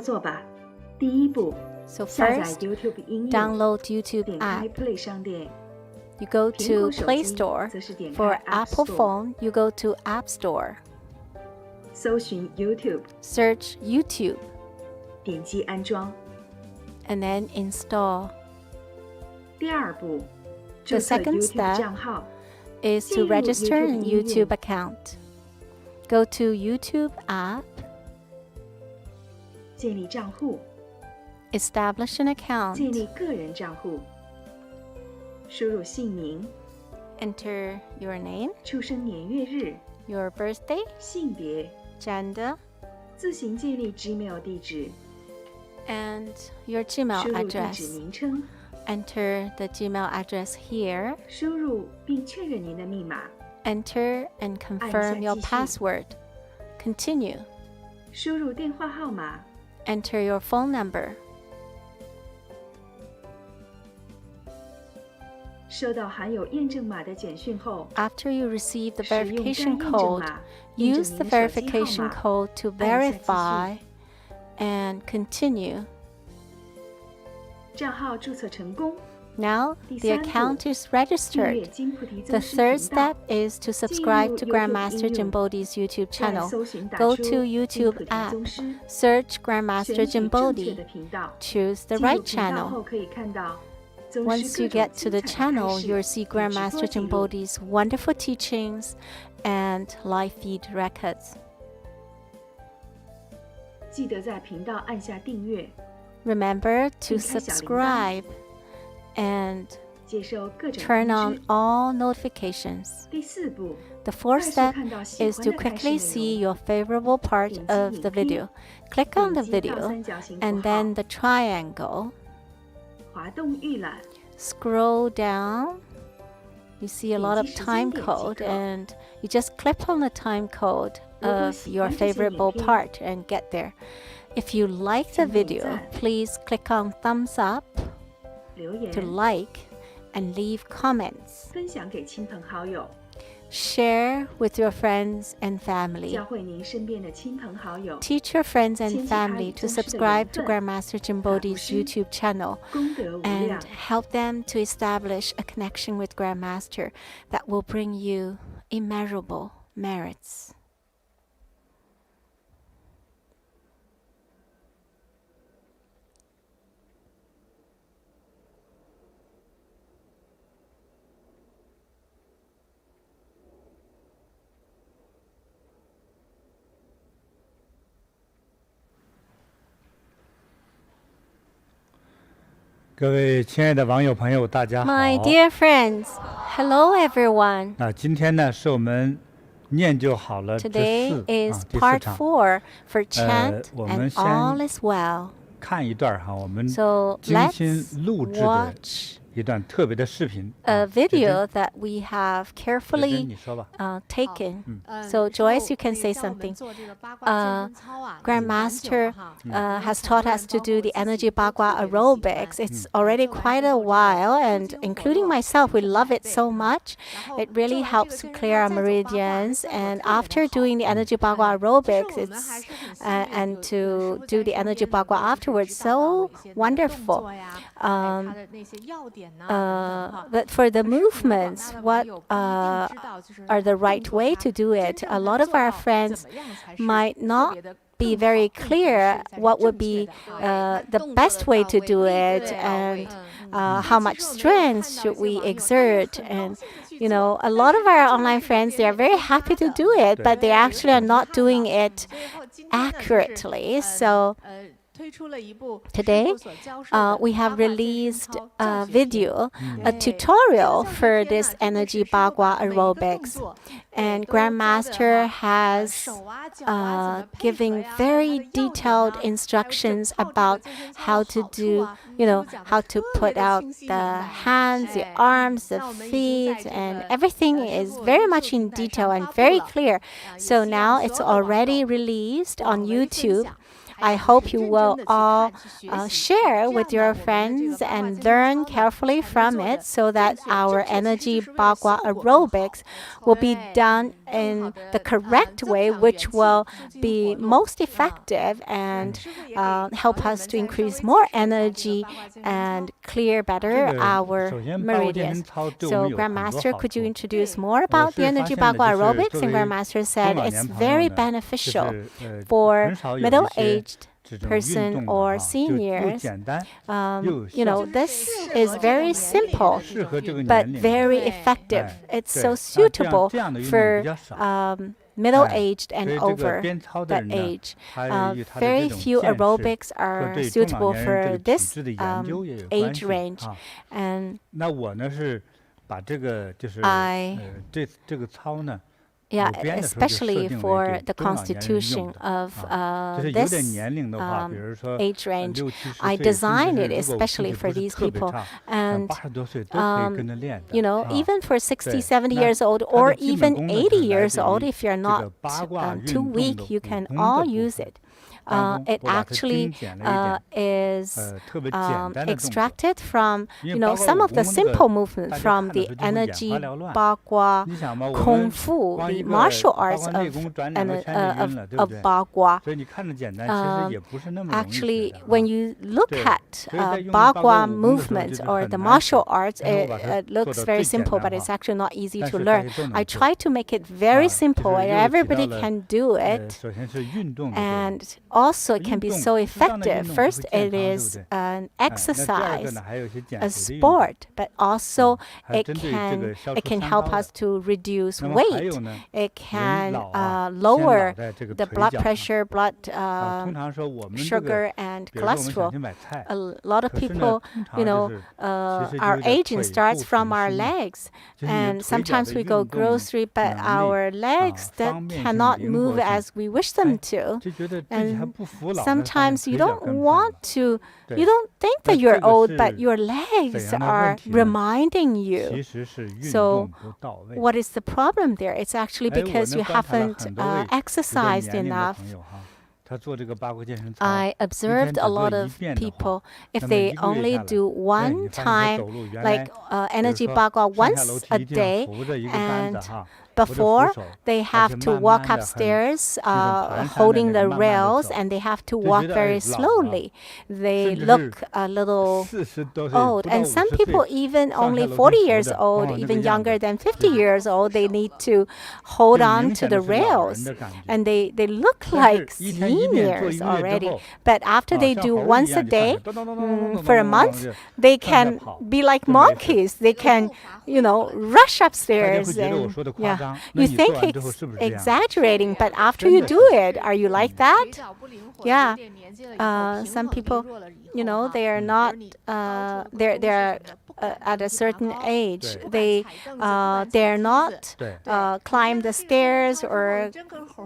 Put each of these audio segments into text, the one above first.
作吧。第一步， So 下载 first, YouTube 音乐， download YouTube 点开 app. Play 商店。 You go 苹 to 果手 Play 机 Store. 则是点开 For App Apple Store， phone, you go to App Store. 搜寻 YouTube， Search YouTube 点击安装。 and then install. 第二步， The 注册 second YouTube step 账号， is to 进入 register YouTube an 音乐。 YouTube account. Go to YouTube app, 建立账户， establish an 建 account, 立个人账户，输入姓名、 enter your name, 出生年月日、 your birthday, 性别， gender, 自行建立 Gmail 地址， and your 输 Gmail 入地址 address. 名称， Enter the Gmail address here. 输入并确认您的密码， Enter and confirm your 继续。 password. Continue. 输入电话号码， Enter your phone number. 收到含有验证码的简讯后， After you receive the 使用该 verification 验证 code, 码验证 use 您 the 的手机号 verification 码， code to 按一下继续。 verify and continue. 账号注册成功。 Now 第 the 三步， account is 订阅 registered. 金菩提 The 宗师 third 频道 step，is to subscribe to YouTube Grandmaster 应用。 JinBodhi's YouTube 在 channel. 搜寻打 Go 出 to 金 YouTube 菩提 app. 宗师， Search Grandmaster 选取正确 JinBodhi. 的频道。 Choose the 进入 right 频道 channel. 后可以看到宗师 Once 各 you 种 get to 精 the 彩的开 channel, 示 you'll see 与直播 Grandmaster 记录。 JinBodhi's wonderful teachings and live feed records. 记得在频道按下订阅， Remember to 并开小铃铛。 subscribe and 接收各种 turn 通 on 知。 all notifications. 第四步， The 快 fourth 速 step 看到喜 is 欢 to 的开示 quickly 内 see 容， your favorable part 点击 of 影 the 片， video. Click on the 点击倒 video 三角形符 and 号， then the triangle. 滑动预览， Scroll down. You see a lot of 点击时间 time 点即 code 可。 and you just click on the time code 如果 of 喜 your 欢这些影 favorable 片， part and get there. If you like the 请点 video, 赞。 please click on thumbs up 留言 to like and leave comments. 分享给亲朋好友， Share with your friends and family. 教会您身边的亲朋好友， Teach your friends and 牵起他与 family to 宗师的 subscribe 缘 to 分， Grandmaster JinBodhi's 法布施， YouTube channel 功德无 and 量。 help them to establish a connection with Grandmaster that will bring you immeasurable merits. “各位亲爱的网友朋友，大家好。 My dear friends, hello everyone. 那今天呢，是我们念就好了之 Today 四 is 第四 part 场。 4 for Chant 我们 and 先 all is well. 看一段哈，我们 So 精 let's 心录制的 watch 一段特别的视频。 a 芊芊 video that we have 芊芊 carefully 你说吧。 taken. 嗯 So Joyce, you can say something. Grandmaster has taught us to do the energy Bagua aerobics. It's already quite a while, and including myself, we love it so much. It really helps to clear our meridians. And after doing the energy Bagua aerobics, it's and to do the energy Bagua afterwards, so wonderful. But for the movements, what are the right way to do it? A lot of our friends might not be very clear what would be the best way to do it and how much strength should we exert. And you know, a lot of our online friends, they are very happy to do it, but they actually are not doing it accurately. So today, we have released a video, a tutorial for this energy Bagua aerobics. And Grandmaster has giving very detailed instructions about how to do, you know, how to put out the hands, the arms, the feet, and everything is very much in detail and very clear. So now it's already released on YouTube. I hope you will all share with your friends and learn carefully from it so that our energy Bagua aerobics will be done in the correct way, which will be most effective and help us to increase more energy and clear better our meridians. So Grandmaster, could you introduce more about the energy Bagua aerobics? And Grandmaster said it's very beneficial for middle-aged person or seniors. This is very simple but very effective. It's so suitable for middle-aged and over that age. Very few aerobics are suitable for this age range. And especially for the constitution of this age range. I designed it especially for these people. And, even for 60, 70 years old, or even 80 years old, if you're not too weak, you can all use it. It actually is extracted from, some of the simple movements from the energy Bagua Kung Fu, the martial arts of Bagua. Actually, when you look at Bagua movement or the martial arts, it looks very simple, but it's actually not easy to learn. I try to make it very simple, and everybody can do it. And also, it can be so effective. First, it is an exercise, a sport, but also it can help us to reduce weight. It can lower the blood pressure, blood sugar, and cholesterol. A lot of people, our aging starts from our legs, and sometimes we go grocery, but our legs that cannot move as we wish them to. And sometimes you don't think that you're old, but your legs are reminding you. So what is the problem there? It's actually because you haven't exercised enough. I observed a lot of people, if they only do one time, like energy Bagua once a day, and before they have to walk upstairs holding the rails, and they have to walk very slowly. They look a little old. And some people, even only 40 years old, even younger than 50 years old, they need to hold on to the rails. And they look like seniors already. But after they do once a day, for a month, they can be like monkeys. They can, rush upstairs. And, you think it's exaggerating, but after you do it, are you like that? Yeah. Some people, they are not, they're at a certain age. They're not climb the stairs or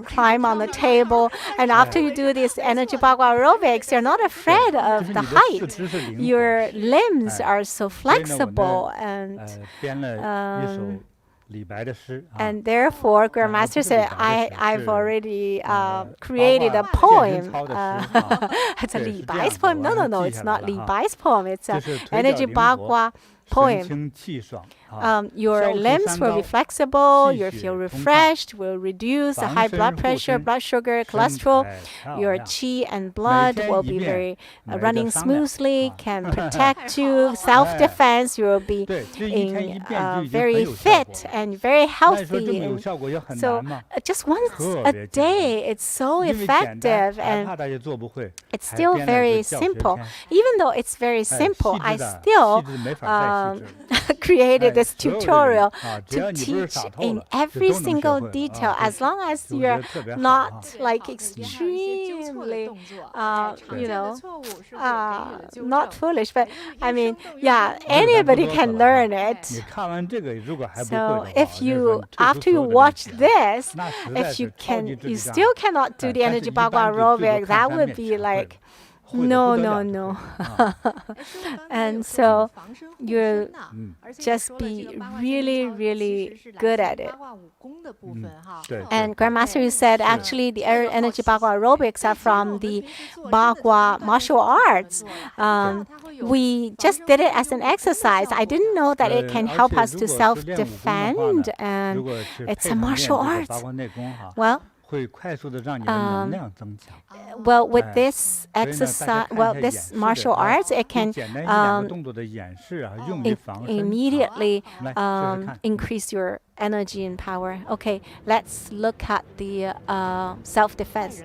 climb on the table. And after you do this energy Bagua aerobics, you're not afraid of the height. Your limbs are so flexible and therefore, Grandmaster said, I've already created a poem. It's a Li Bai's poem? No, it's not Li Bai's poem. It's an energy Bagua poem. Your limbs will be flexible, you'll feel refreshed, will reduce the high blood pressure, blood sugar, cholesterol. Your qi and blood will be very running smoothly, can protect you, self-defense. You will be very fit and very healthy. And so just once a day, it's so effective, and it's still very simple. Even though it's very simple, I still created this tutorial to teach in every single detail, as long as you're not like extremely, not foolish. But I mean, anybody can learn it. So if you, after you watch this, if you still cannot do the energy Bagua aerobic, that would be like, No, no, no. And so you just be really, really good at it. And Grandmaster, you said actually the air energy Bagua aerobics are from the Bagua martial arts. We just did it as an exercise. I didn't know that it can help us to self-defend, and it's a martial arts. Well, well, with this exercise, well, this martial arts, it can immediately increase your energy and power. Okay, let's look at the self-defense.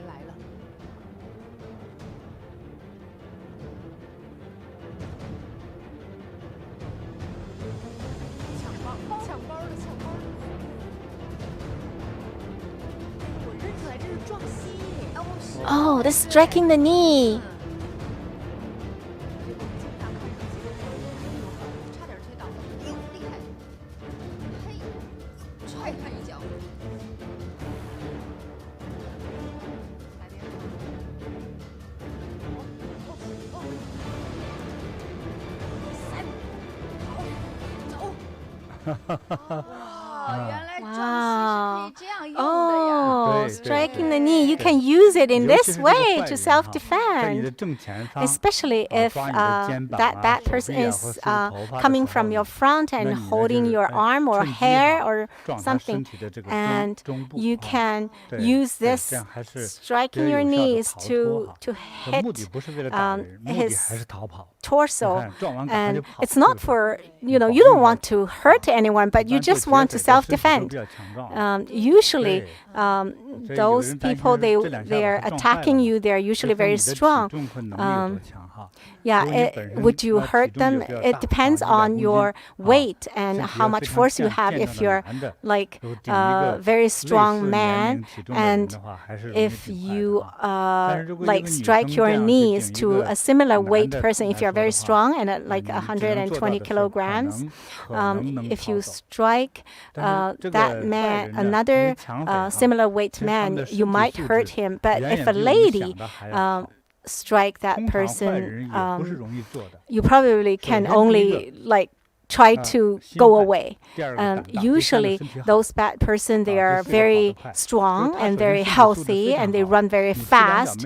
Oh, that's striking the knee. Wow. Oh, striking the knee. You can use it in this way to self-defend, especially if that person is coming from your front and holding your arm or hair or something. And you can use this striking your knees to hit his torso. And it's not for, you don't want to hurt anyone, but you just want to self-defend. Usually, those people, they are attacking you, they're usually very strong. Would you hurt them? It depends on your weight and how much force you have. If you're like a very strong man, and if you like strike your knees to a similar weight person, if you're very strong and at like 120 kilograms, if you strike that man, another similar weight man, you might hurt him. But if a lady strike that person, you probably can only like try to go away. Usually those bad person, they are very strong and very healthy and they run very fast.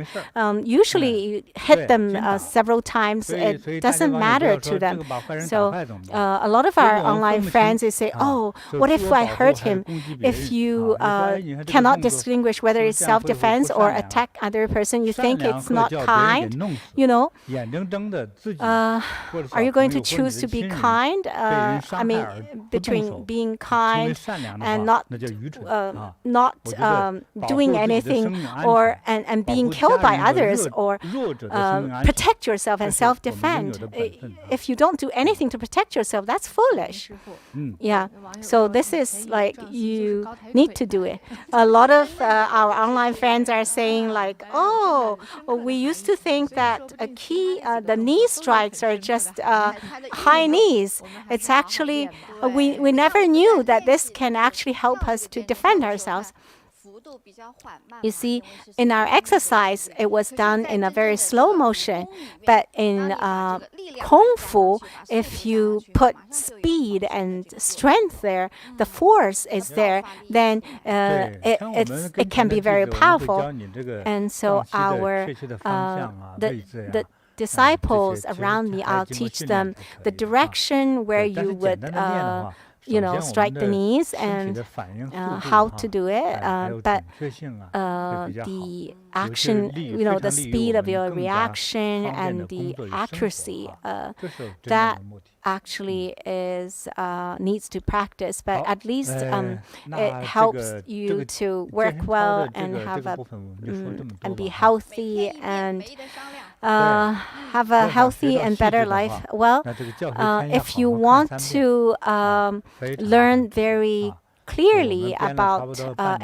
Usually you hit them several times, it doesn't matter to them. So a lot of our online friends, they say, oh, what if I hurt him? If you cannot distinguish whether it's self-defense or attack other person, you think it's not kind, are you going to choose to be kind? I mean, between being kind and not doing anything, or and being killed by others, or protect yourself and self-defend. If you don't do anything to protect yourself, that's foolish. Yeah. So this is like, you need to do it. A lot of our online friends are saying like, oh, we used to think that the knee strikes are just high knees. It's actually, we never knew that this can actually help us to defend ourselves. You see, in our exercise, it was done in a very slow motion. But in Kung Fu, if you put speed and strength there, the force is there, then it can be very powerful. And so the disciples around me, I'll teach them the direction where you would strike the knees and how to do it. But the action, the speed of your reaction and the accuracy, that actually needs to practice. But at least it helps you to work well and have and be healthy and have a healthy and better life. Well, if you want to learn very clearly about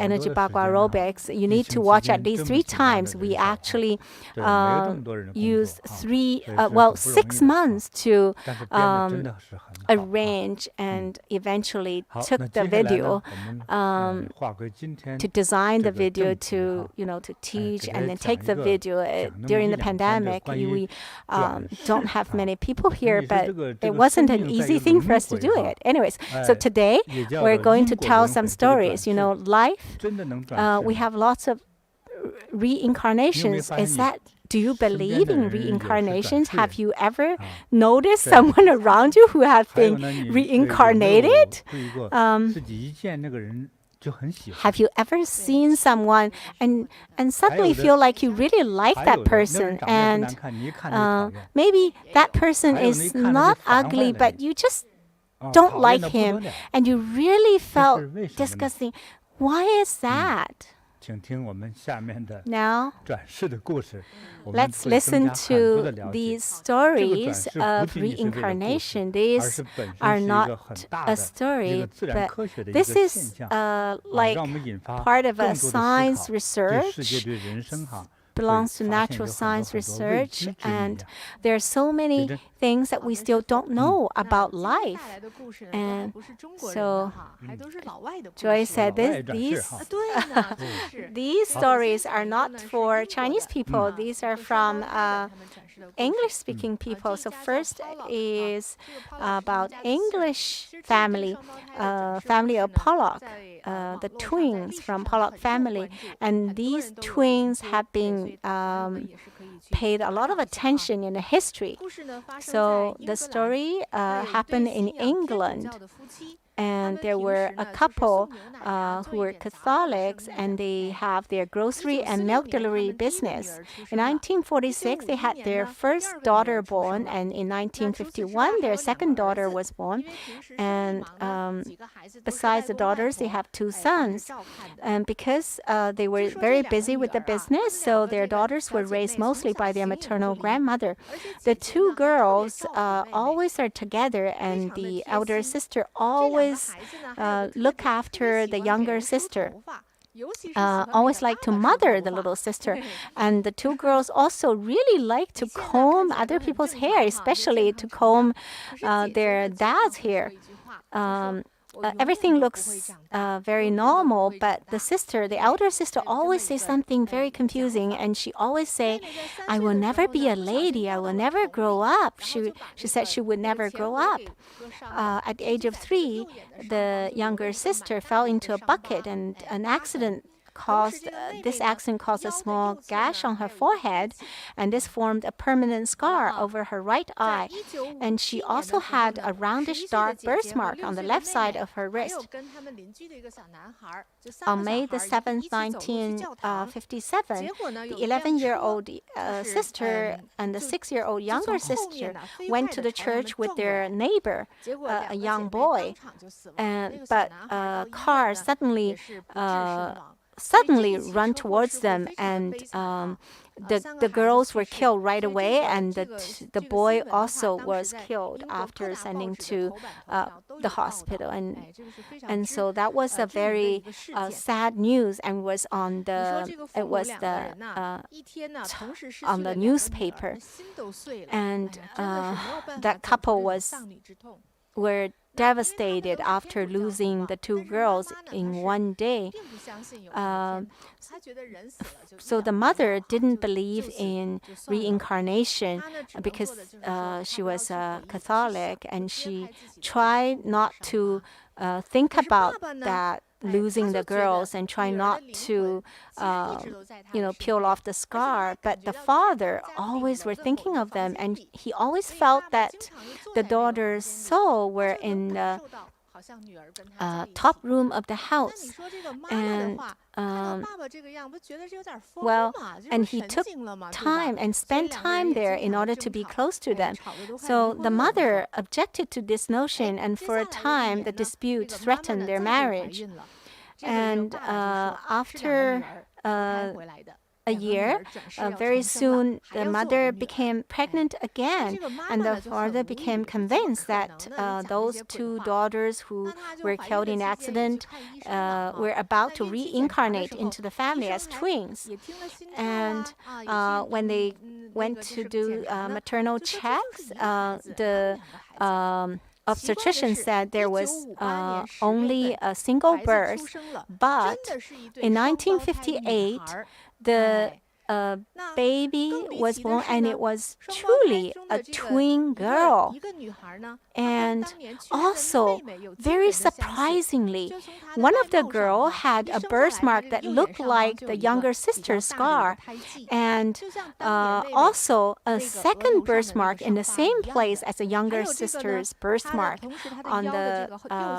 energy Bagua aerobics. You need to watch at least 3 times. We actually used 6 months to arrange and eventually took the video to design the video to teach and then take the video. During the pandemic, we don't have many people here, but it wasn't an easy thing for us to do it. Anyways, so today we're going to tell some stories. Life, we have lots of reincarnations. Do you believe in reincarnations? Have you ever noticed someone around you who has been reincarnated? Have you ever seen someone and suddenly feel like you really like that person, and maybe that person is not ugly, but you just don't like him, and you really felt disgusting? Why is that? Now, let's listen to these stories of reincarnation. These are not a story, but this is like part of a science research. Belongs to natural science research, and there are so many things that we still don't know about life. And so Joy said these stories are not for Chinese people. These are from English-speaking people. So first is about English family of Pollock, the twins from Pollock family. And these twins have been paid a lot of attention in the history. So the story happened in England. And there were a couple who were Catholics, and they have their grocery and milk delivery business. In 1946, they had their first daughter born, and in 1951, their second daughter was born. And besides the daughters, they have 2 sons. And because they were very busy with the business, so their daughters were raised mostly by their maternal grandmother. The 2 girls always are together, and the elder sister always look after the younger sister. Always like to mother the little sister. And the 2 girls also really like to comb other people's hair, especially to comb their dad's hair. Everything looks very normal, but the elder sister always says something very confusing, and she always say, "I will never be a lady. I will never grow up." She said she would never grow up. At the age of 3, the younger sister fell into a bucket, and this accident caused a small gash on her forehead, and this formed a permanent scar over her right eye. And she also had a roundish dark birthmark on the left side of her wrist. On May the 7th, 1957, the 11-year-old sister and the 6-year-old younger sister went to the church with their neighbor, a young boy. But a car suddenly run towards them, and the girls were killed right away, and the boy also was killed after sending to the hospital. And so that was a very sad news, and was on the newspaper. And that couple were devastated after losing the 2 girls in one day. So the mother didn't believe in reincarnation because she was a Catholic, and she tried not to think about that, losing the girls, and try not to peel off the scar. But the father always were thinking of them, and he always felt that the daughter's soul were in the top room of the house. And and he took time and spent time there in order to be close to them. So the mother objected to this notion, and for a time the dispute threatened their marriage. And after a year, very soon the mother became pregnant again, and the father became convinced that those two daughters who were killed in accident were about to reincarnate into the family as twins. And when they went to do maternal checks, the obstetrician said there was only a single birth, but in 1958, the baby was born, and it was truly a twin girl. And also, very surprisingly, one of the girls had a birthmark that looked like the younger sister's scar, and also a second birthmark in the same place as the younger sister's birthmark on the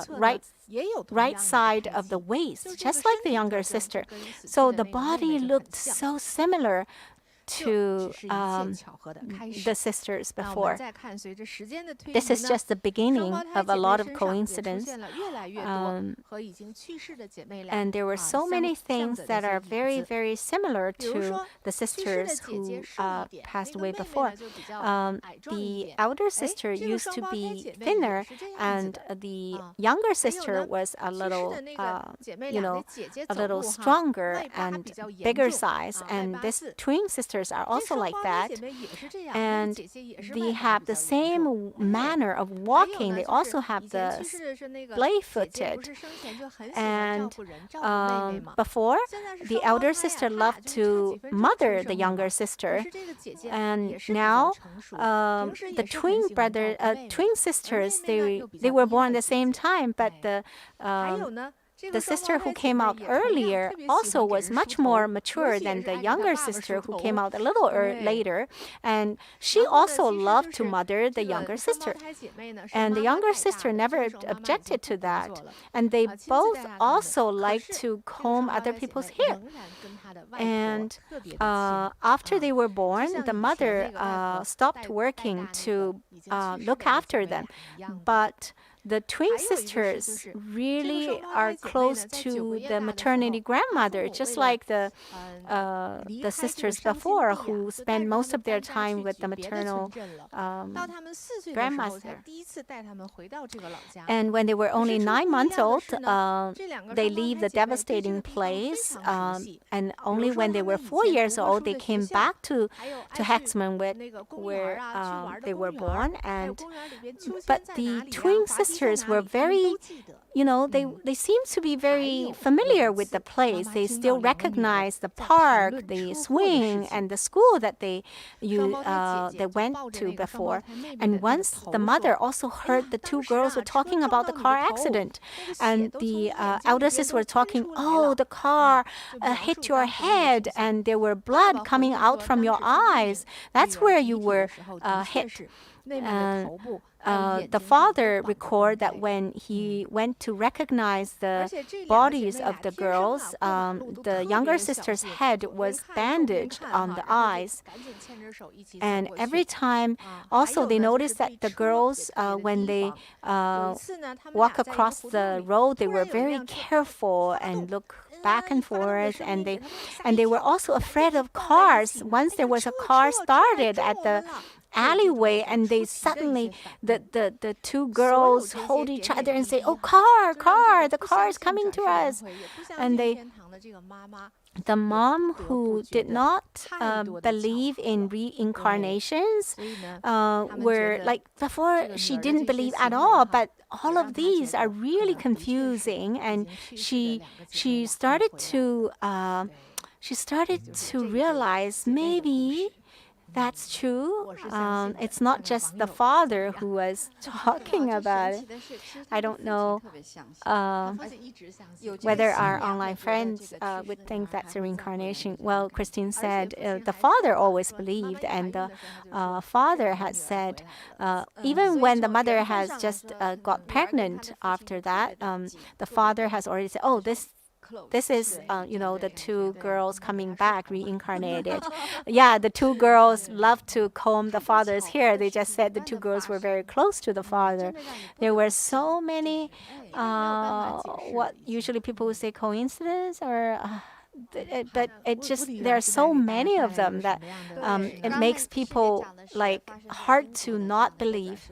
right side of the waist, just like the younger sister. So the body looked so similar to the sisters before. This is just the beginning of a lot of coincidence. And there were so many things that are very, very similar to the sisters who passed away before. The elder sister used to be thinner, and the younger sister was a little, a little stronger and bigger size. And this twin sister are also like that, and they have the same manner of walking. They also have the splay-footed. And before, the elder sister loved to mother the younger sister, and now the twin sisters, they were born at the same time, but the sister who came out earlier also was much more mature than the younger sister who came out a little later. And she also loved to mother the younger sister. And the younger sister never objected to that. And they both also liked to comb other people's hair. And after they were born, the mother stopped working to look after them. But the twin sisters really are close to the maternity grandmother, just like the sisters before, who spent most of their time with the maternal grandmaster. And when they were only 9 months old, they leave the devastating place, and only when they were 4 years old, they came back to Hexman, where they were born. But the twin sisters were very, they seemed to be very familiar with the place. They still recognized the park, the swing, and the school that they went to before. And once the mother also heard the two girls were talking about the car accident, and the elder sisters were talking, oh, the car hit your head, and there were blood coming out from your eyes. That's where you were hit. The father recorded that when he went to recognize the bodies of the girls, the younger sister's head was bandaged on the eyes. And every time, also they noticed that the girls, when they walk across the road, they were very careful and look back and forth, and they were also afraid of cars. Once there was a car started at the alleyway, and they suddenly, the two girls hold each other and say, oh, car, the car is coming to us. And the mom, who did not believe in reincarnations, were like, before she didn't believe at all, but all of these are really confusing, and she started to realize maybe that's true. It's not just the father who was talking about it. I don't know whether our online friends would think that's a reincarnation. Well, Christine said the father always believed, and the father had said, even when the mother has just got pregnant after that, the father has already said, oh, this is, the two girls coming back, reincarnated. Yeah, the two girls love to comb the father's hair. They just said the two girls were very close to the father. There were so many, what usually people would say coincidence, or but it just there are so many of them that it makes people like hard to not believe.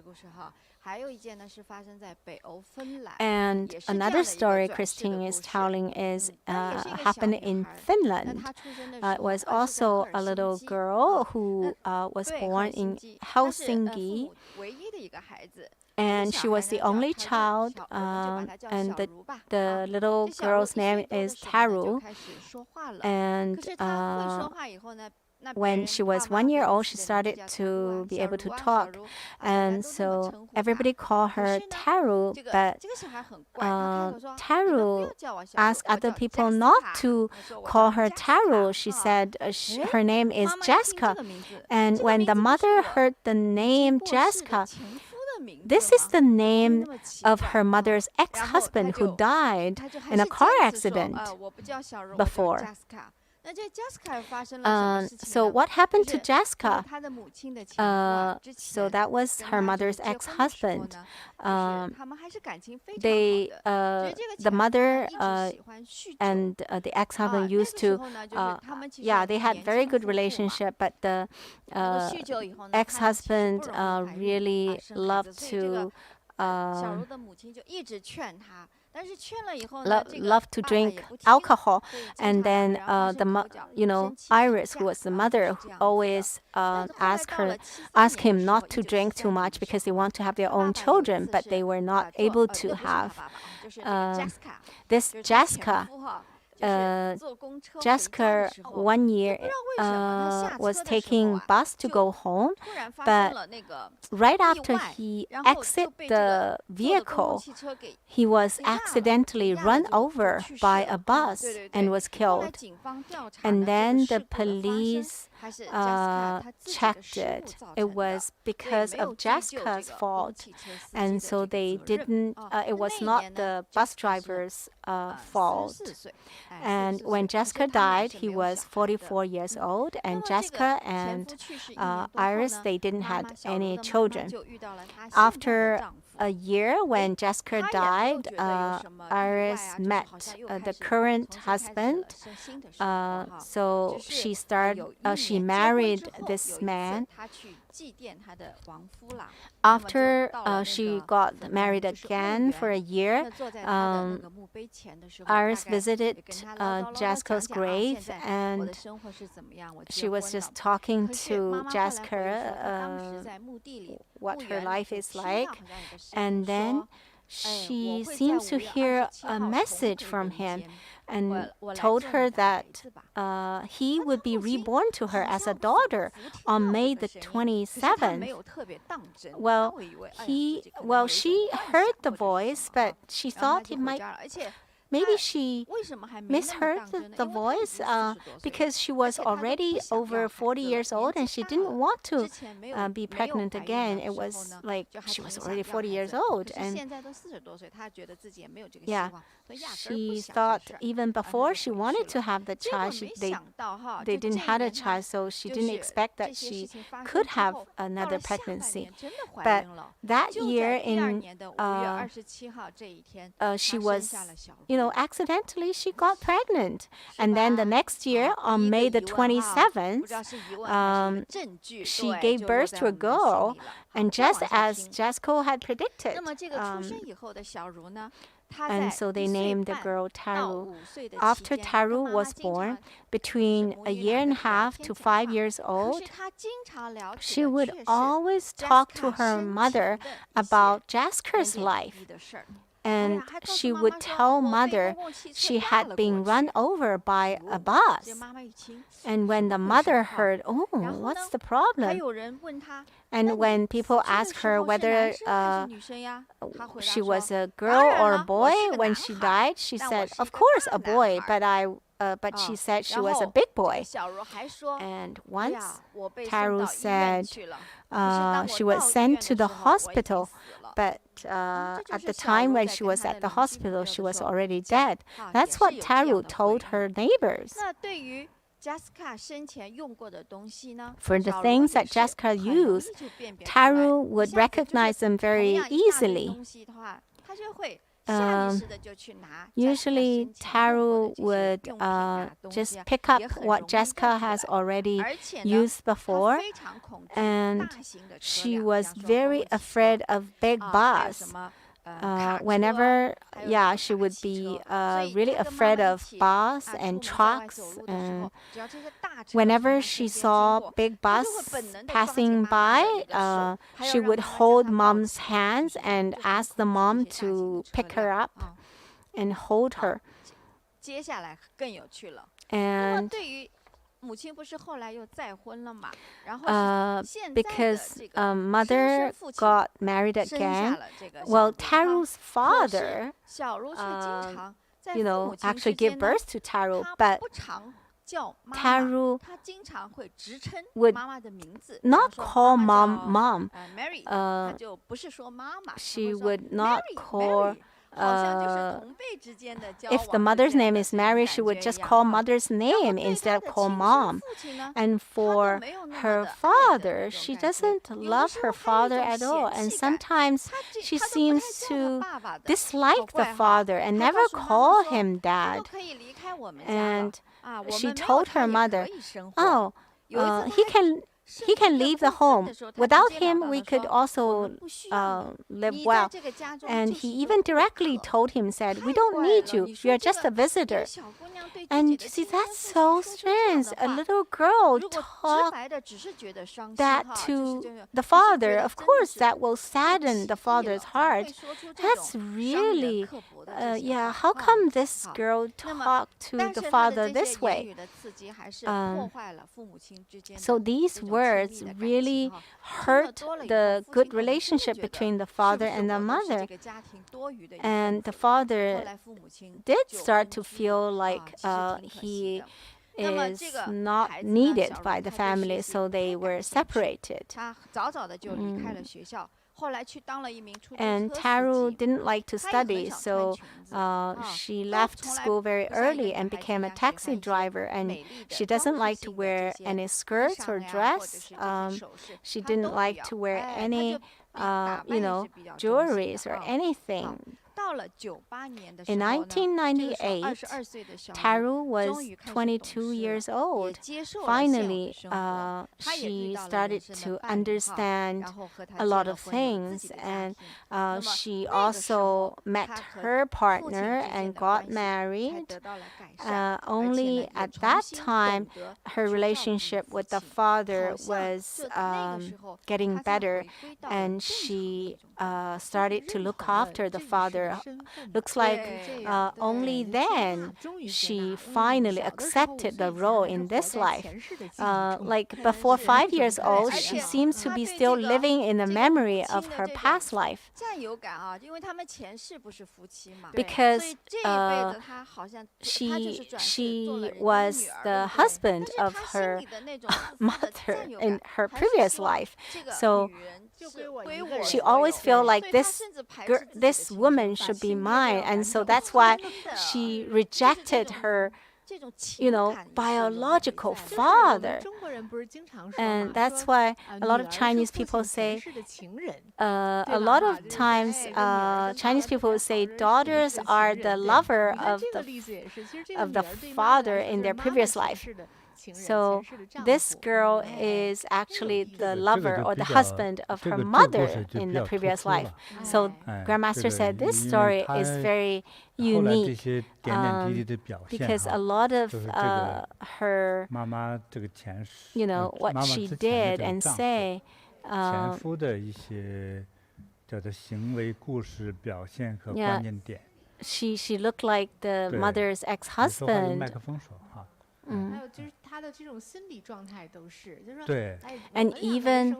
And another story Christine is telling is happened in Finland. It was also a little girl who was born in Helsinki, and she was the only child, and the little girl's name is Taru. And when she was 1 year old, she started to be able to talk. And so everybody called her Taru, but Taru asked other people not to call her Taru. She said her name is Jessica. And when the mother heard the name Jessica, this is the name of her mother's ex-husband who died in a car accident before. So what happened to Jessica? So that was her mother's ex-husband. The mother and the ex-husband used to, they had very good relationship, but the ex-husband really loved to love to drink alcohol, and then Iris, who was the mother, who always ask him not to drink too much because they want to have their own children, but they were not able to have this Jessica. Jessica 1 year was taking bus to go home, but right after he exit the vehicle, he was accidentally run over by a bus and was killed. And then the police checked it. It was because of Jessica's fault, and so they didn't. It was not the bus driver's fault. And when Jessica died, he was 44 years old, and Jessica and Iris, they didn't have any children. After a year, when Jessica died, Iris met the current husband. So she married this man. After she got married again for a year, Iris visited Jessica's grave, and she was just talking to Jessica what her life is like. And then she seems to hear a message from him and told her that he would be reborn to her as a daughter on May the 27th. She heard the voice, but she thought it might. Maybe she misheard the voice because she was already over 40 years old and she didn't want to be pregnant again. It was like she was already 40 years old. And she thought even before she wanted to have the child, they didn't have a child, so she didn't expect that she could have another pregnancy. But that year she was, accidentally she got pregnant. And then the next year, on May the 27th, she gave birth to a girl, and just as Jessica had predicted. And so they named the girl Taru. After Taru was born, between a year and a half to 5 years old, she would always talk to her mother about Jessica's life. And she would tell mother she had been run over by a bus. And when the mother heard, what's the problem? And when people asked her whether she was a girl or a boy when she died, she said, of course a boy, but she said she was a big boy. And once Taru said she was sent to the hospital, but at the time when she was at the hospital, she was already dead. That's what Taru told her neighbors. For the things that Jessica used, Taru would recognize them very easily. Usually, Taro would just pick up what Jessica has already used before, and she was very afraid of big bus. Whenever, she would be really afraid of bus and trucks. And whenever she saw big bus passing by, she would hold mom's hands and ask the mom to pick her up and hold her. And because mother got married again, well, Taro's father, actually gave birth to Taro, but Taro would not call mom. She would not call. If the mother's name is Mary, she would just call mother's name instead of call mom. And for her father, she doesn't love her father at all. And sometimes she seems to dislike the father and never call him dad. And she told her mother, he can leave the home. Without him, we could also live well. And he even directly told him, said, we don't need you. You're just a visitor. And you see, that's so strange. A little girl talk that to the father. Of course, that will sadden the father's heart. That's really, how come this girl talked to the father this way? So these words really hurt the good relationship between the father and the mother. And the father did start to feel like he is not needed by the family, so they were separated. And Taro didn't like to study, so she left school very early and became a taxi driver. And she doesn't like to wear any skirts or dress. She didn't like to wear any, jewelries or anything. In 1998, Taro was 22 years old. Finally, she started to understand a lot of things, and she also met her partner and got married. Only at that time, her relationship with the father was getting better, and she started to look after the father. Looks like only then she finally accepted the role in this life. Like before 5 years old, she seems to be still living in the memory of her past life. Because she was the husband of her mother in her previous life. So she always felt like this woman should be mine, and so that's why she rejected her biological father. And that's why a lot of Chinese people say, a lot of times Chinese people say daughters are the lover of the father in their previous life. So this girl is actually the lover or the husband of her mother in the previous life. So Grandmaster said this story is very unique because a lot of her, what she did and say, she looked like the mother's ex-husband. And even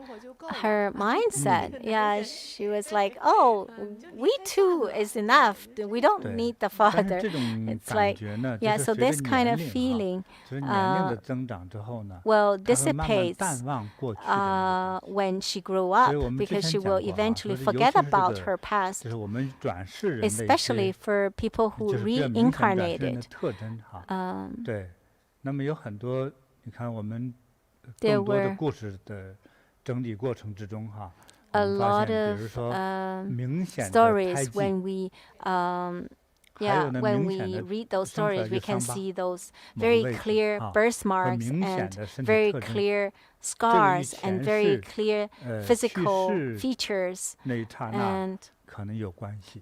her mindset, she was like, oh, we two is enough. We don't need the father. It's like, so this kind of feeling dissipates when she grew up, because she will eventually forget about her past, especially for people who reincarnated. a lot of stories when we when we read those stories, we can see those very clear birthmarks and very clear scars and very clear physical features. And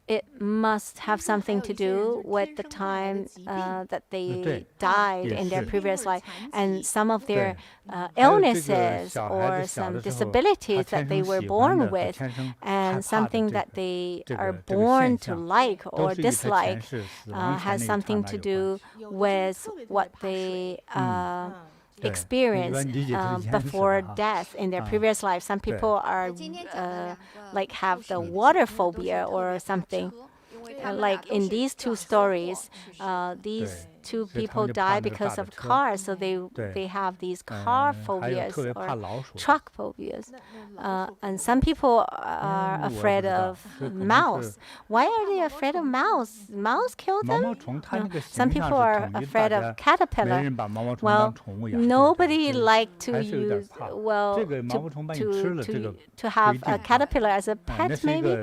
it must have something to do with the time that they died in their previous life, and some of their illnesses or some disabilities that they were born with, and something that they are born to like or dislike has something to do with what they experience before death in their previous life. Some people are like have the water phobia or something. Like in these two stories, these two people die because of cars, so they have these car phobias or truck phobias. And some people are afraid of mouse. Why are they afraid of mouse? Mouse kill them? No. Some people are afraid of caterpillar. Well, nobody like to use to have a caterpillar as a pet. Maybe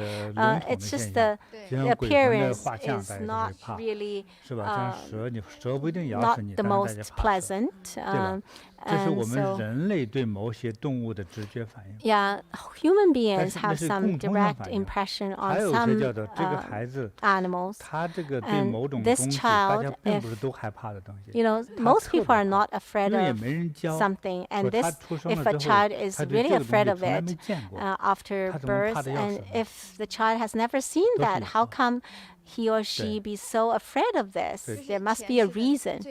it's just the appearance is not really not the most pleasant. And so, human beings have some direct impression on some animals. And this child, most people are not afraid of something, and if a child is really afraid of it after birth, and if the child has never seen that, how come he or she be so afraid of this? There must be a reason.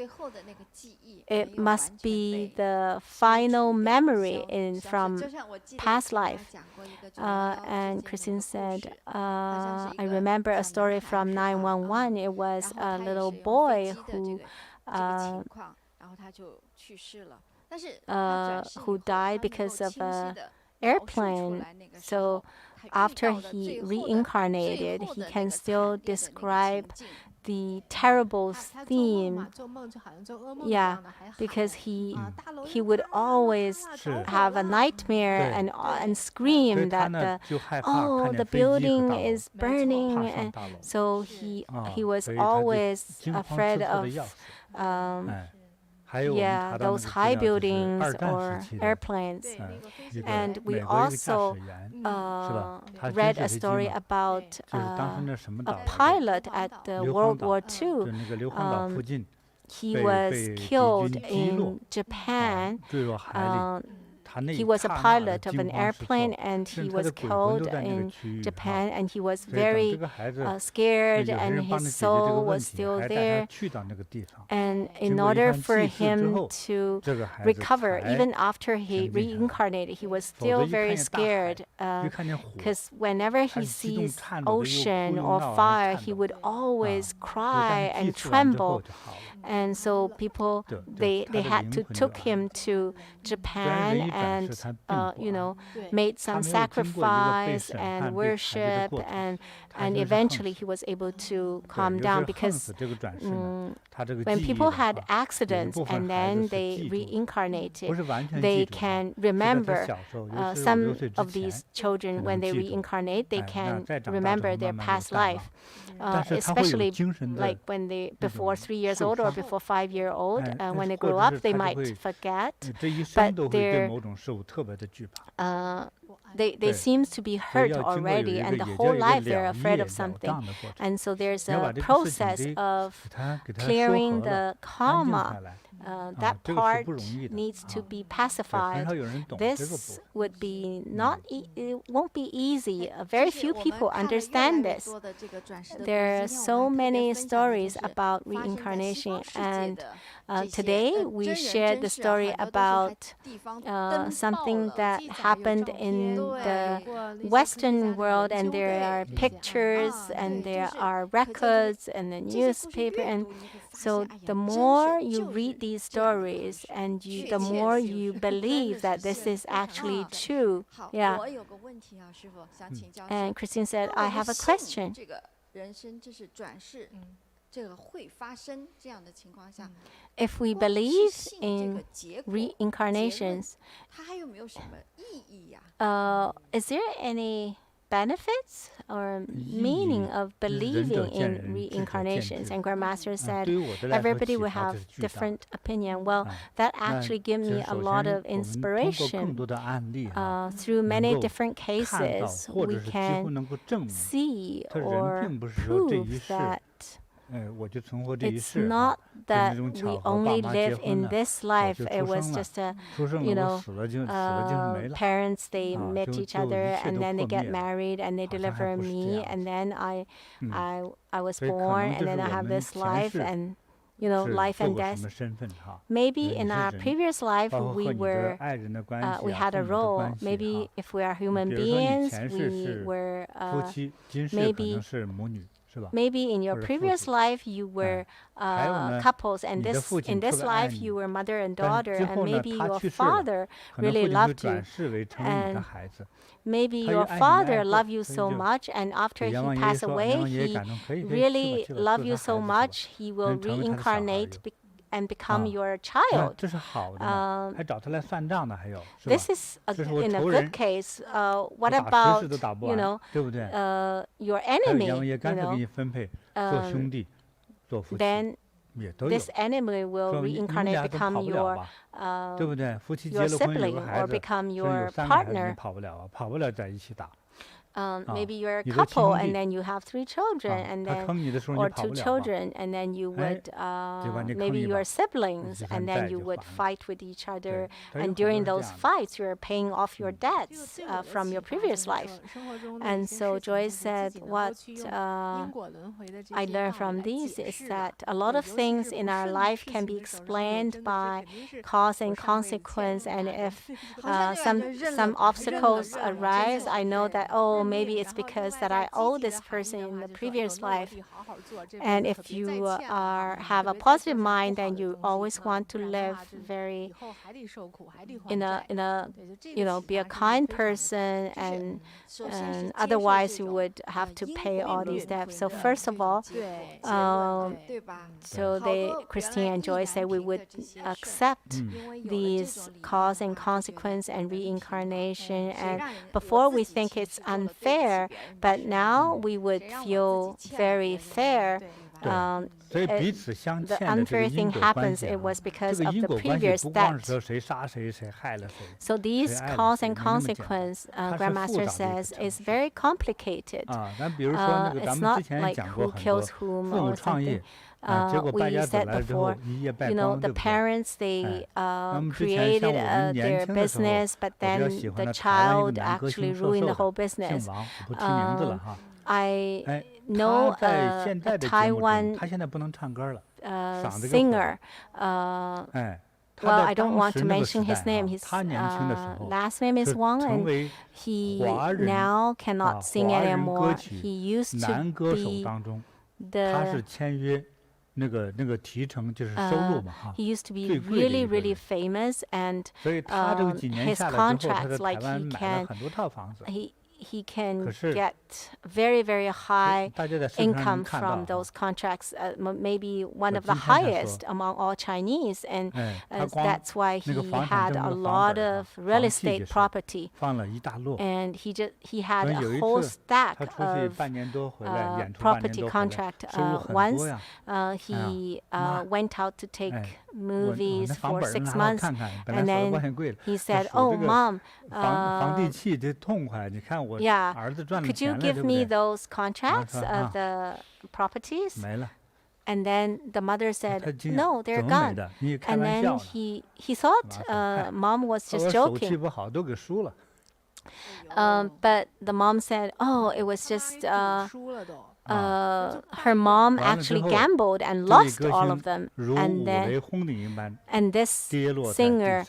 It must be the final memory from past life. And Christine said, I remember a story from 911. It was a little boy who died because of an airplane. So after he reincarnated, he can still describe the terrible theme. Because he would always have a nightmare and scream that the building is burning, and so he was always afraid of those high buildings or airplanes. And we also read a story about a pilot at the World War II. He was killed in Japan. He was a pilot of an airplane, and he was killed in Japan, and he was very scared, and his soul was still there. And in order for him to recover, even after he reincarnated, he was still very scared, because whenever he sees ocean or fire, he would always cry and tremble. And so people, they had to took him to Japan and made some sacrifice and worship, and eventually he was able to calm down, because when people had accidents and then they reincarnated, they can remember, some of these children, when they reincarnate, they can remember their past life, especially like when they before 3 years old or before 5 years old. When they grow up, they might forget, but they seem to be hurt already, and the whole life they're afraid of something. And so there's a process of clearing the karma. That part needs to be pacified. This would be it won't be easy. Very few people understand this. There are so many stories about reincarnation, and today we shared the story about something that happened in the Western world, and there are pictures and there are records and the newspaper. And so the more you read these stories, and the more you believe that this is actually true. And Christine said, I have a question. If we believe in reincarnations, is there any benefits or meaning of believing in reincarnations? And Grandmaster said everybody will have different opinion. Well, that actually gives me a lot of inspiration. Through many different cases, we can see or prove that it's not that we only live in this life. It was just a, parents, they met each other and then they get married and they deliver me, and then I was born, and then I have this life, and life and death. Maybe in our previous life we had a role. Maybe if we are human beings, we were maybe in your previous life you were couples, and in this life you were mother and daughter, and maybe your father really loved you, and maybe your father loved you so much, and after he passed away, he really loved you so much, he will reincarnate and become your child. This is in a good case. What about your enemy? Then this enemy will reincarnate, become your sibling or become your partner. Maybe you're a couple and then you have 3 children, and then or 2 children, and then you would maybe you're siblings, and then you would fight with each other, and during those fights you're paying off your debts from your previous life. And so Joyce said, what I learned from these is that a lot of things in our life can be explained by cause and consequence, and if some obstacles arise, I know that, maybe it's because that I owe this person in the previous life. And if you have a positive mind, then you always want to live very be a kind person, and otherwise you would have to pay all these debts. So first of all, Christine and Joy say we would accept these cause and consequence and reincarnation, and before we think it's unfair, but now we would feel very fair. The unfair thing happens, it was because of the previous debt. So these cause and consequence, Grandmaster says, is very complicated. It's not like who kills whom or something. We said before, the parents, they created their business, but then the child actually ruined the whole business. I know a Taiwan singer. Well, I don't want to mention his name. His last name is Wang, and he now cannot sing anymore. He used to be he used to be really, really famous, and his contracts, like he can get very, very high income from those contracts, maybe one of the highest among all Chinese, and that's why he had a lot of real estate property, and he had a whole stack of property contract. Once he went out to take movies for 6 months, and then he said, "Oh, Mom, could you give me those contracts of the properties?" And then the mother said, "No, they're gone." And then he thought Mom was just joking. But the mom said, "Oh, it was just her mom actually gambled and lost all of them." And this singer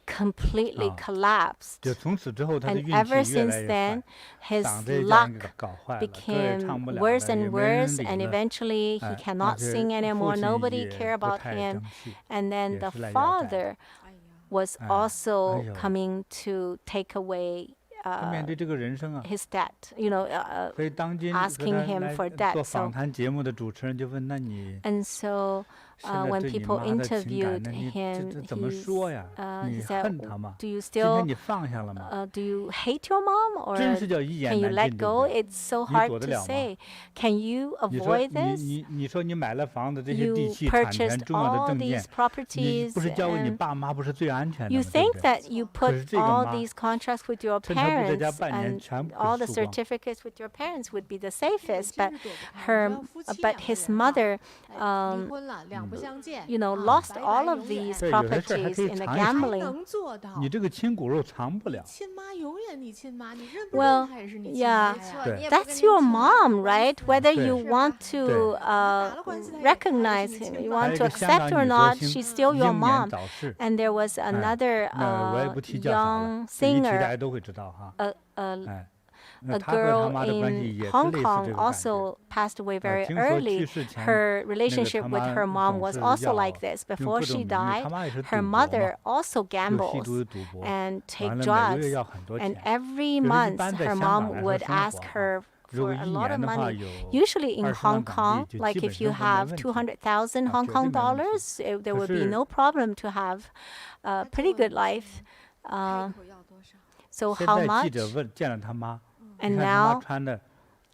completely collapsed. And ever since then, his luck became worse and worse, and eventually he cannot sing anymore. Nobody cared about him. And then the father was also coming to take away his debt, asking him for debt. And so when people interviewed him, he said, do you still do you hate your mom, or can you let go? It's so hard to say. Can you avoid this? You purchased all these properties, and you think that you put all these contracts with your parents and all the certificates with your parents would be the safest, but his mother lost all of these properties in the gambling. Well, yeah, that's your mom, right? Whether you want to recognize him, you want to accept or not, she's still your mom. And there was another young singer, a girl in Hong Kong also passed away very early. Her relationship with her mom was also like this. Before she died, her mother also gambles and take drugs. And every month, her mom would ask her for a lot of money. Usually in Hong Kong, like if you have 200,000 Hong Kong dollars, there would be no problem to have a pretty good life. So how much? And now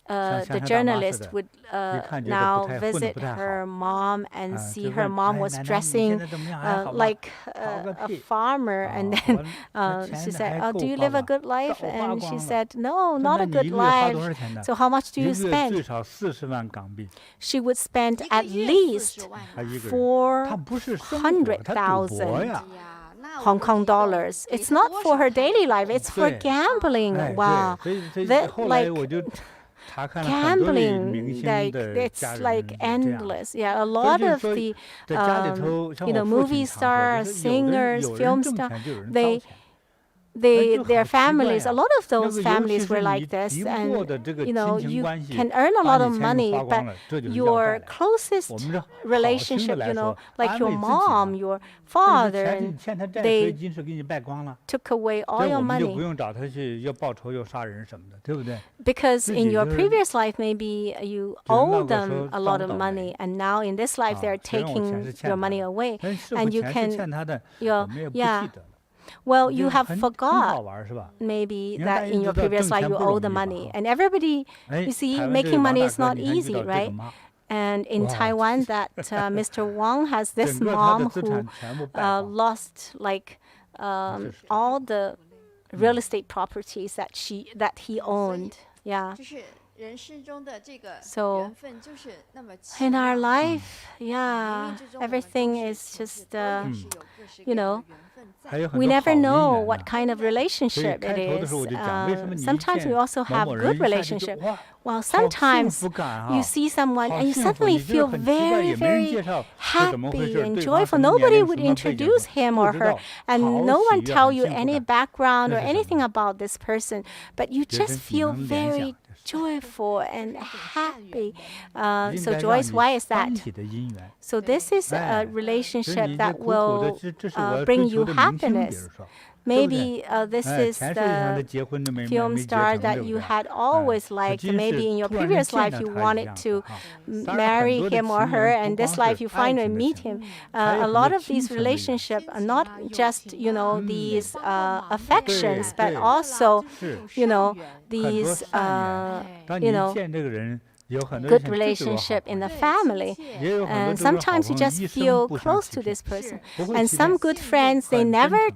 the journalist would now visit her mom and see her mom was dressing like a farmer. And then she said, oh, do you live a good life? And she said, no, not a good life. So how much do you spend? She would spend at least 400,000 Hong Kong dollars. It's not for her daily life. It's for gambling. Wow. Gambling, it's like endless. Yeah, a lot of the movie stars, singers, film stars, their families, a lot of those families were like this, and you can earn a lot of money, but your closest relationship, like your mom, your father, and they took away all your money. Because in your previous life, maybe you owe them a lot of money, and now in this life, they're taking your money away, and you can, well, you have forgot maybe that in your previous life you owe the money. And everybody, you see, making money is not easy, right? And in Taiwan, that Mr. Wang has this mom who lost all the real estate properties that he owned. Yeah. So in our life, everything is just, we never know what kind of relationship it is. Sometimes we also have good relationship. Well, sometimes you see someone and you suddenly feel very, very happy and joyful. Nobody would introduce him or her, and no one tell you any background or anything about this person, but you just feel very joyful and happy. So Joyce, why is that? So this is a relationship that will bring you happiness. Maybe this is the film star that you had always liked. Maybe in your previous life you wanted to marry him or her, and this life you finally meet him. A lot of these relationships are not just, these affections, but also, these, good relationship in the family. And sometimes you just feel close to this person. And some good friends, they never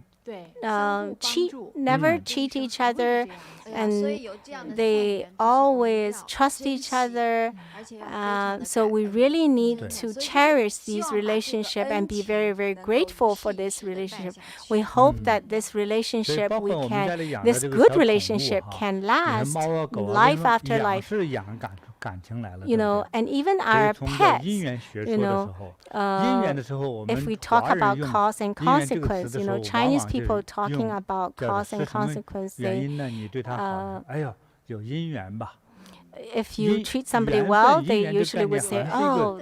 cheat each other, and they always trust each other. So we really need to cherish these relationships and be very, very grateful for this relationship. We hope that this good relationship can last life after life. And even our pets, if we talk about cause and consequence, Chinese people talking about cause and consequence, if you treat somebody well, they usually would say, oh,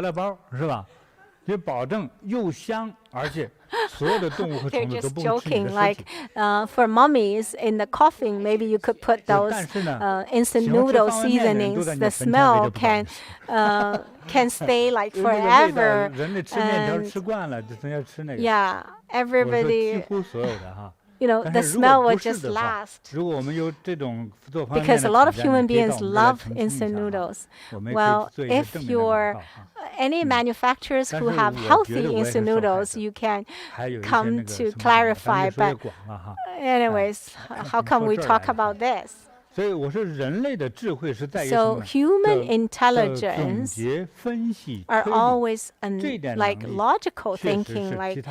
材料包是吧？就保证又香而且 They're just joking. Like for mummies in the coffin, maybe you could put those instant noodle seasonings. The smell can stay like forever. And, yeah, everybody. The smell will just last. Because a lot of human beings love instant noodles. Well, if you're any manufacturers who have healthy instant noodles, you can come to clarify. But anyways, how come we talk about this? So human intelligence are always like logical thinking, like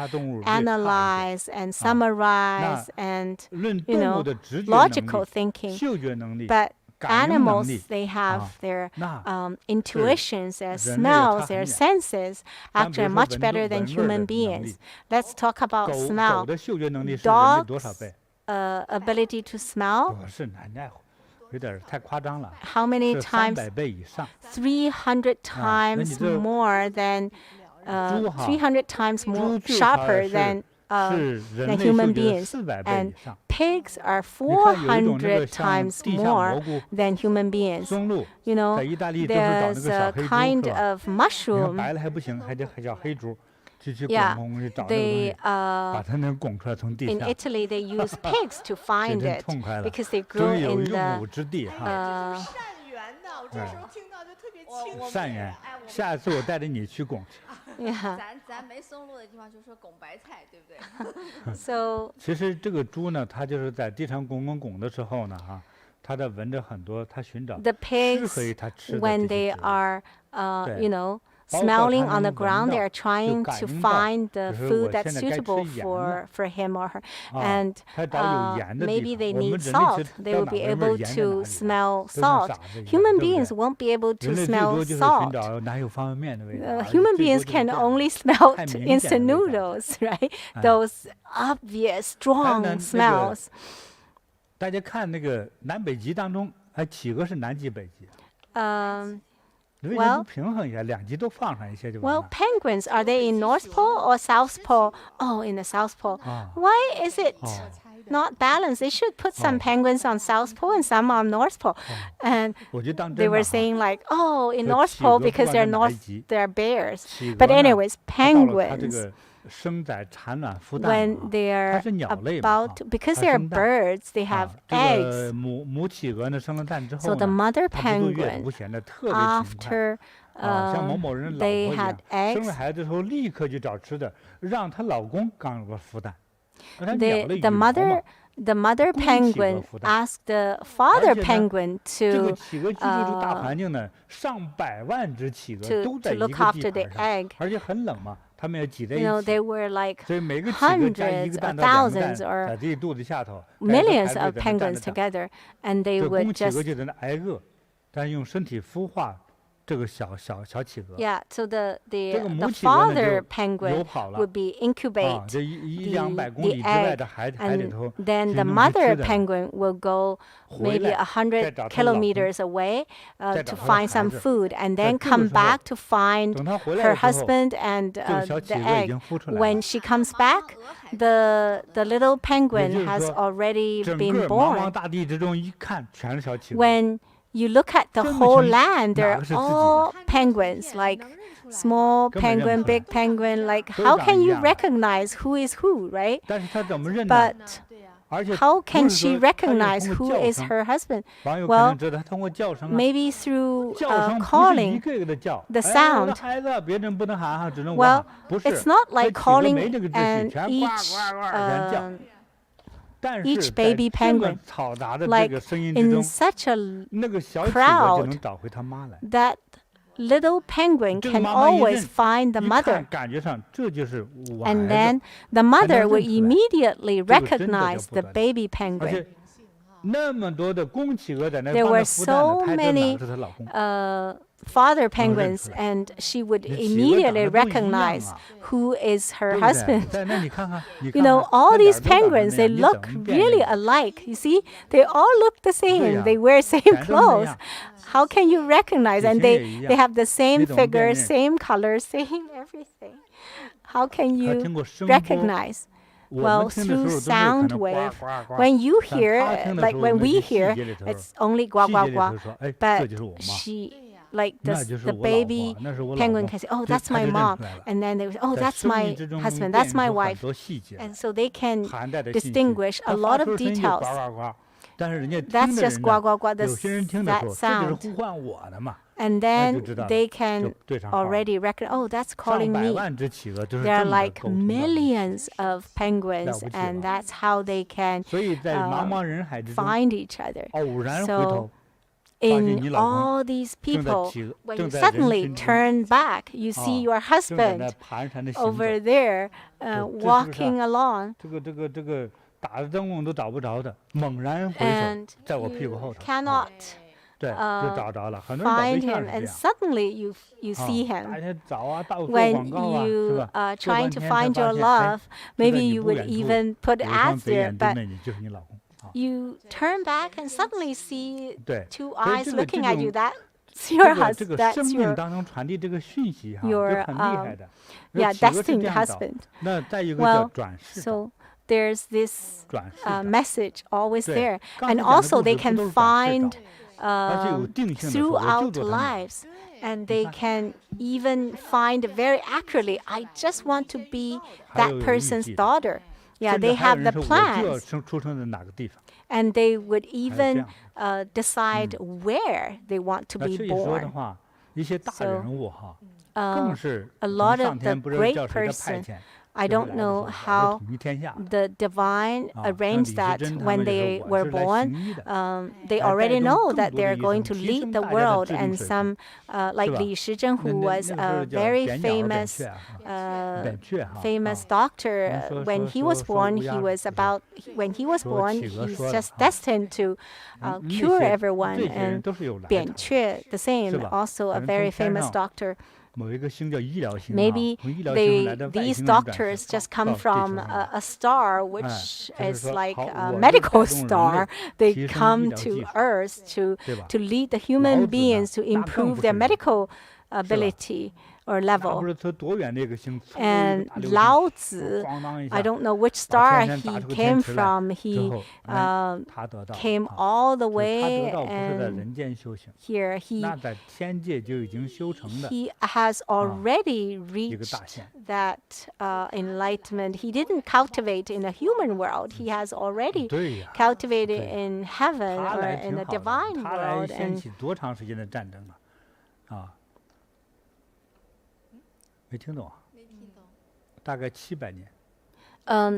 analyze and summarize and logical thinking. But animals, they have their intuitions, their smells, their senses actually are much better than human beings. Let's talk about smell. Dogs' ability to smell. How many times? 300 times more than 300 times more sharper than human beings. And pigs are 400 times more than human beings. There's a kind of mushroom. Yeah, in Italy they use pigs to find it because they grow in the. So 其实这个猪呢，它就是在地上拱的时候呢，它在闻着很多，它寻找适合于它吃的这些 when they are, smelling on the ground, they are trying to find the food that's suitable for him or her. And maybe they need salt. They will be able to smell salt. Human beings won't be able to smell salt. Human beings can only smell instant noodles, right? Those obvious, strong smells. 大家看那个南北极当中，几个是南极北极？Well, penguins, are they in North Pole or South Pole? Oh, in the South Pole. Why is it not balanced? They should put some penguins on South Pole and some on North Pole. And they were saying like, oh, in North Pole because they're bears. But anyways, penguins, when they're about, because they're birds, they have eggs. So the mother penguin, after they had eggs, the mother penguin asked the father penguin to look after the egg. There were like hundreds or thousands or millions of penguins together, and they would just. Yeah, so the father penguin would be incubate the egg, and then the mother penguin will go maybe 100 kilometers away to find some food, and then come back to find her husband and the egg. When she comes back, the little penguin has already been born. When you look at the whole land, they're all penguins, like small penguin, big penguin. Like, how can you recognize who is who, right? But how can she recognize who is her husband? Well, maybe through calling the sound. Well, it's not like calling and each baby penguin, like in such a crowd, that little penguin can always find the mother. And then the mother will immediately recognize the baby penguin. There were so many father penguins, and she would immediately recognize who is her husband. All these penguins, they look really alike. You see, they all look the same. They wear same clothes. How can you recognize? And they have the same figure, same color, same everything. how can you recognize? Well, through sound wave, when you hear, like when we hear, it's only gua gua gua, but the baby penguin can say, oh, that's my mom, and then they will say, oh, that's my husband, that's my wife, and so they can distinguish a lot of details. That's just gua gua gua, that sound. And then they can already recognize, oh, that's calling me. There are like millions of penguins, and that's how they can find each other. So in all these people, when you suddenly turn back, you see your husband over there walking along. And you cannot find him, and suddenly you see him. When you are trying to find your love, maybe you would even put ads there, but you turn back and suddenly see two eyes looking at you. That's your husband. That's your destined husband. Well, so there's this message always there, and also they can find throughout lives, and they can even find very accurately, I just want to be that person's daughter. Yeah, they have the plans, and they would even decide where they want to be born. So a lot of the great person, I don't know how the divine arranged that when they were born. They already know that they're going to lead the world, and some, like Li Shizhen, who was a very famous doctor, when he was born, he's just destined to cure everyone. And Bian Que, the same, also a very famous doctor. Maybe these doctors just come from a star, which is like a medical star. They come to Earth to lead the human beings to improve their medical ability or level. And Lao Tzu, I don't know which star he came from. He came all the way, and here he has already reached that enlightenment. He didn't cultivate in the human world. He has already cultivated in heaven or in the divine world. And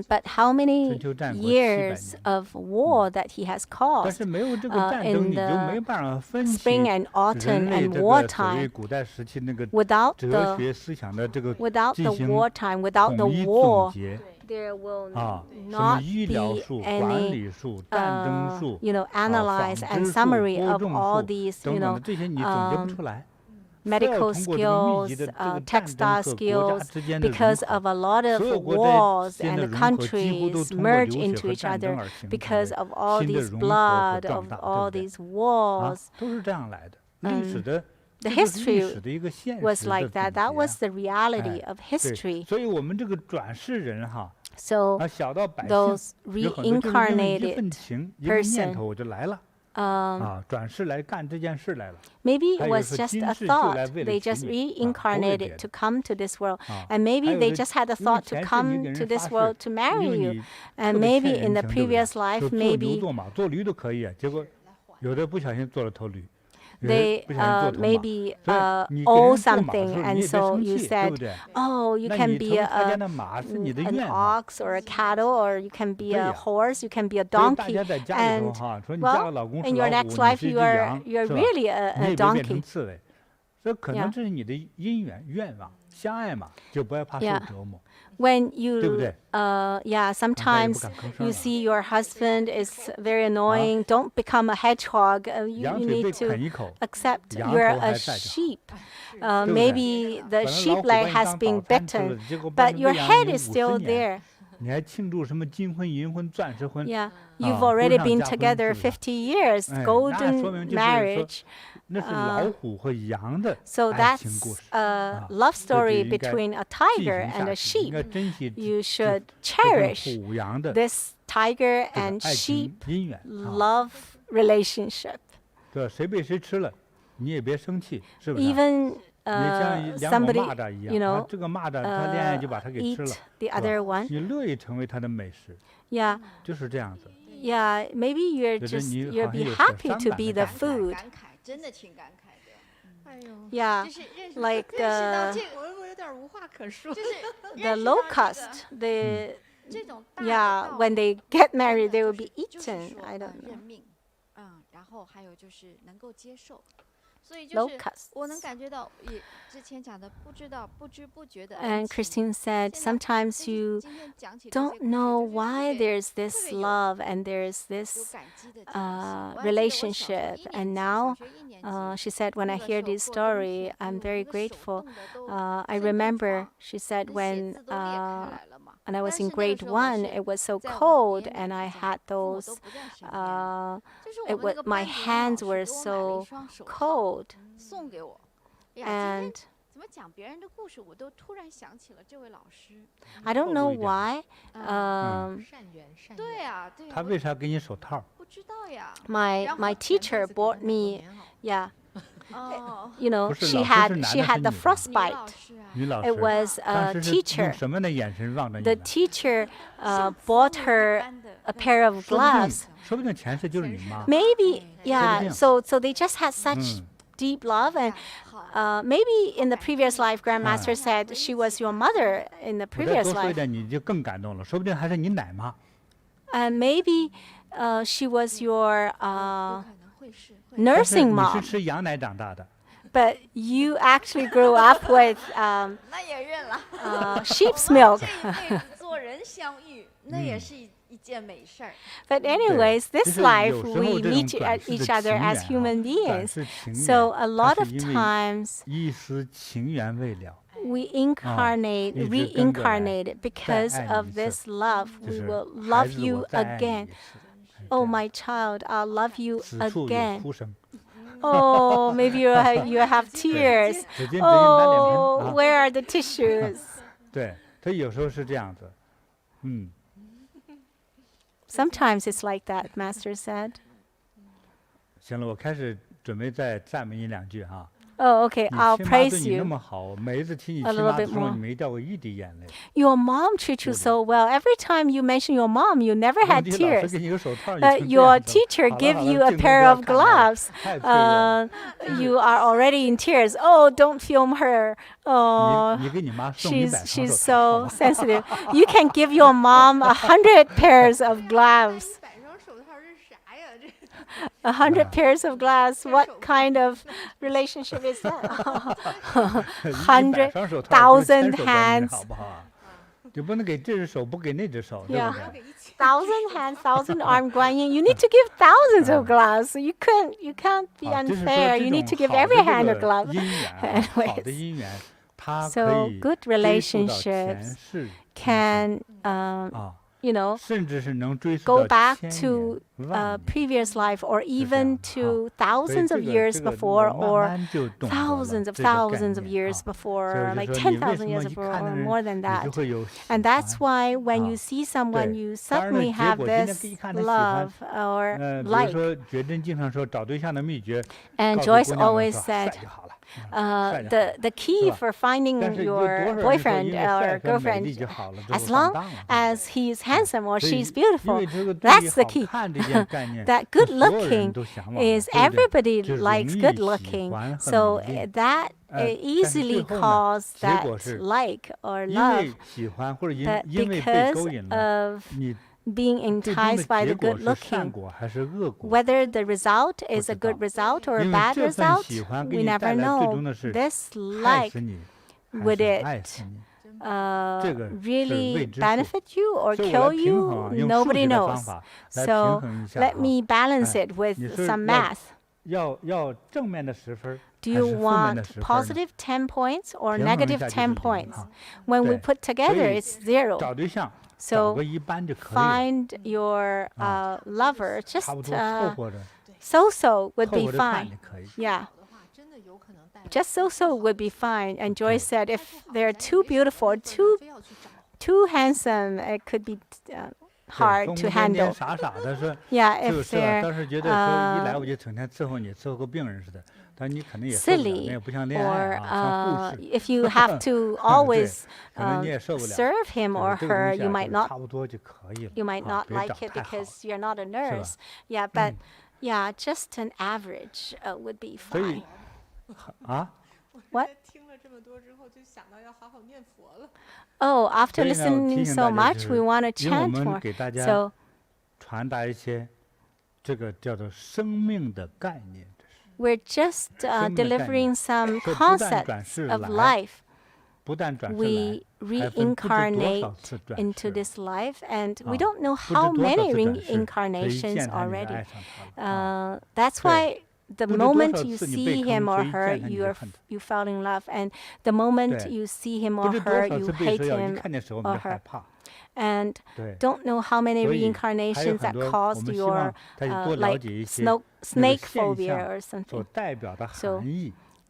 but how many years of war that he has caused in the spring and autumn and wartime? Without the wartime, without the war, there will not be any, analyze and summary of all these, medical skills, textile skills, because of a lot of wars, and the countries merge into each other because of all these blood, of all these wars. The history was like that. That was the reality of history. So those reincarnated person, maybe it was just a thought. They just reincarnated to come to this world. And maybe they just had a thought to come to this world to marry you. And maybe in the previous life, maybe they maybe owe something, and so you said, oh, you can be an ox or a cattle, or you can be a horse, you can be a donkey, and well, in your next life you're really a donkey. When you, sometimes you see your husband is very annoying, don't become a hedgehog. You need to accept you're a sheep. Maybe the sheep leg has been bitten, but your head is still there. Yeah, you've already been together 50 years, golden marriage. So that's a love story between a tiger and a sheep. You should cherish this tiger and sheep love relationship. Even somebody, eat the other one. Yeah. Yeah, maybe you're be happy to be the food. Yeah, like the locust, when they get married, they will be eaten. I don't know. Locusts. And Christine said, sometimes you don't know why there's this love and there's this relationship. And now, she said, when I hear this story, I'm very grateful. I remember, she said, when I was in grade 1, it was so cold, and I had those, my hands were so cold. And I don't know why. My teacher bought me, she had the frostbite. It was a teacher. The teacher bought her a pair of gloves. Maybe, so they just had such deep love, and maybe in the previous life, Grandmaster said she was your mother in the previous life. And maybe she was your nursing mom. But you actually grew up with sheep's milk. But anyways, this life, we meet each other as human beings. So a lot of times, we reincarnate because of this love. We will love you again. Oh, my child, I'll love you again. Oh, maybe you have tears. Oh, where are the tissues? Sometimes it's like that, Master said. Oh, okay, I'll praise you a little bit more. Your mom treats you so well. Every time you mention your mom, you never had tears. But your teacher gave you a pair of gloves. You are already in tears. Oh, don't film her. Oh, she's so sensitive. You can give your mom 100 pairs of gloves. 100 pairs of gloves. What kind of relationship is that? 100,000 hands. Yeah. 1,000 hands, 1,000 arms, Guanyin. You need to give thousands of gloves. You can't be unfair. You need to give every hand a glove. Anyways. So good relationships can go back to previous life, or even to thousands of years before, or thousands of years before, like 10,000 years before, or more than that. And that's why when you see someone, you suddenly have this love or like. And Joyce always said, the key for finding your boyfriend or girlfriend, as long as he's handsome or she's beautiful, that's the key. That good looking is, everybody likes good looking, so that easily cause that like or love, that because of being enticed by the good looking. Whether the result is a good result or a bad result, we never know. This like, would it really benefit you or kill you? Nobody knows. So let me balance it with some math. Do you want positive 10 points or negative 10 points? When we put together, it's 0. So find your lover. Just so would be fine. Yeah. Just so would be fine. And Joyce said if they're too beautiful, too handsome, it could be hard to handle. Yeah, if they're silly, or if you have to always serve him or her, you might not like it because you're not a nurse. Yeah, but yeah, just an average would be fine. What? Oh, after listening so much, we want to chant more. So we're just delivering some concepts of life. We reincarnate into this life, and we don't know how many reincarnations already. That's why the moment you see him or her, you fall in love, and the moment you see him or her, you hate him or her. And don't know how many reincarnations that caused your like snake phobia or something. So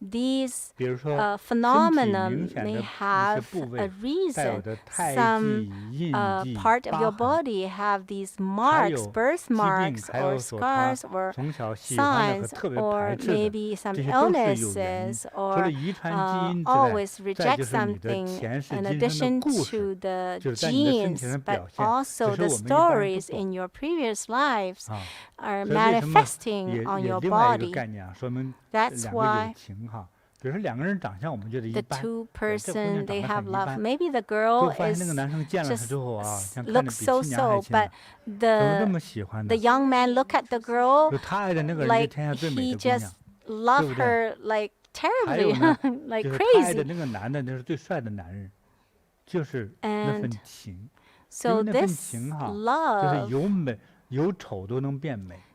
these phenomena may have a reason. Some part of your body have these marks, birthmarks or scars or signs, or maybe some illnesses, or always reject something in addition to the genes, but also the stories in your previous lives are manifesting on your body. That's why the two person, they have love. Maybe the girl is just looks so, but the young man look at the girl like he just love her like terribly, like crazy. And so this love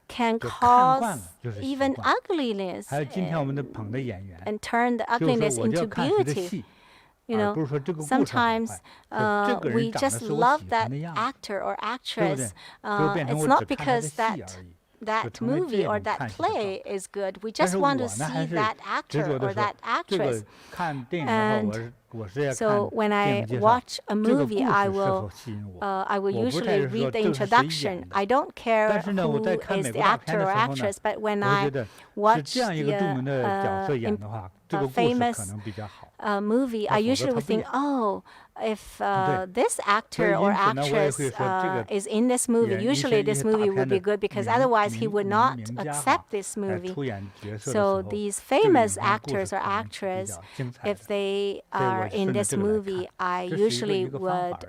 can cause even ugliness and turn the ugliness into beauty. You know, sometimes we just love that actor or actress. It's not because that movie or that play is good. We just want to see that actor or that actress. And so when I watch a movie, I will usually read the introduction. I don't care who is the actor or actress, but when I watch the famous movie, I usually would think, oh, if this actor or actress is in this movie, usually this movie would be good, because otherwise he would not accept this movie. So these famous actors or actresses, if they are in this movie, I usually would watch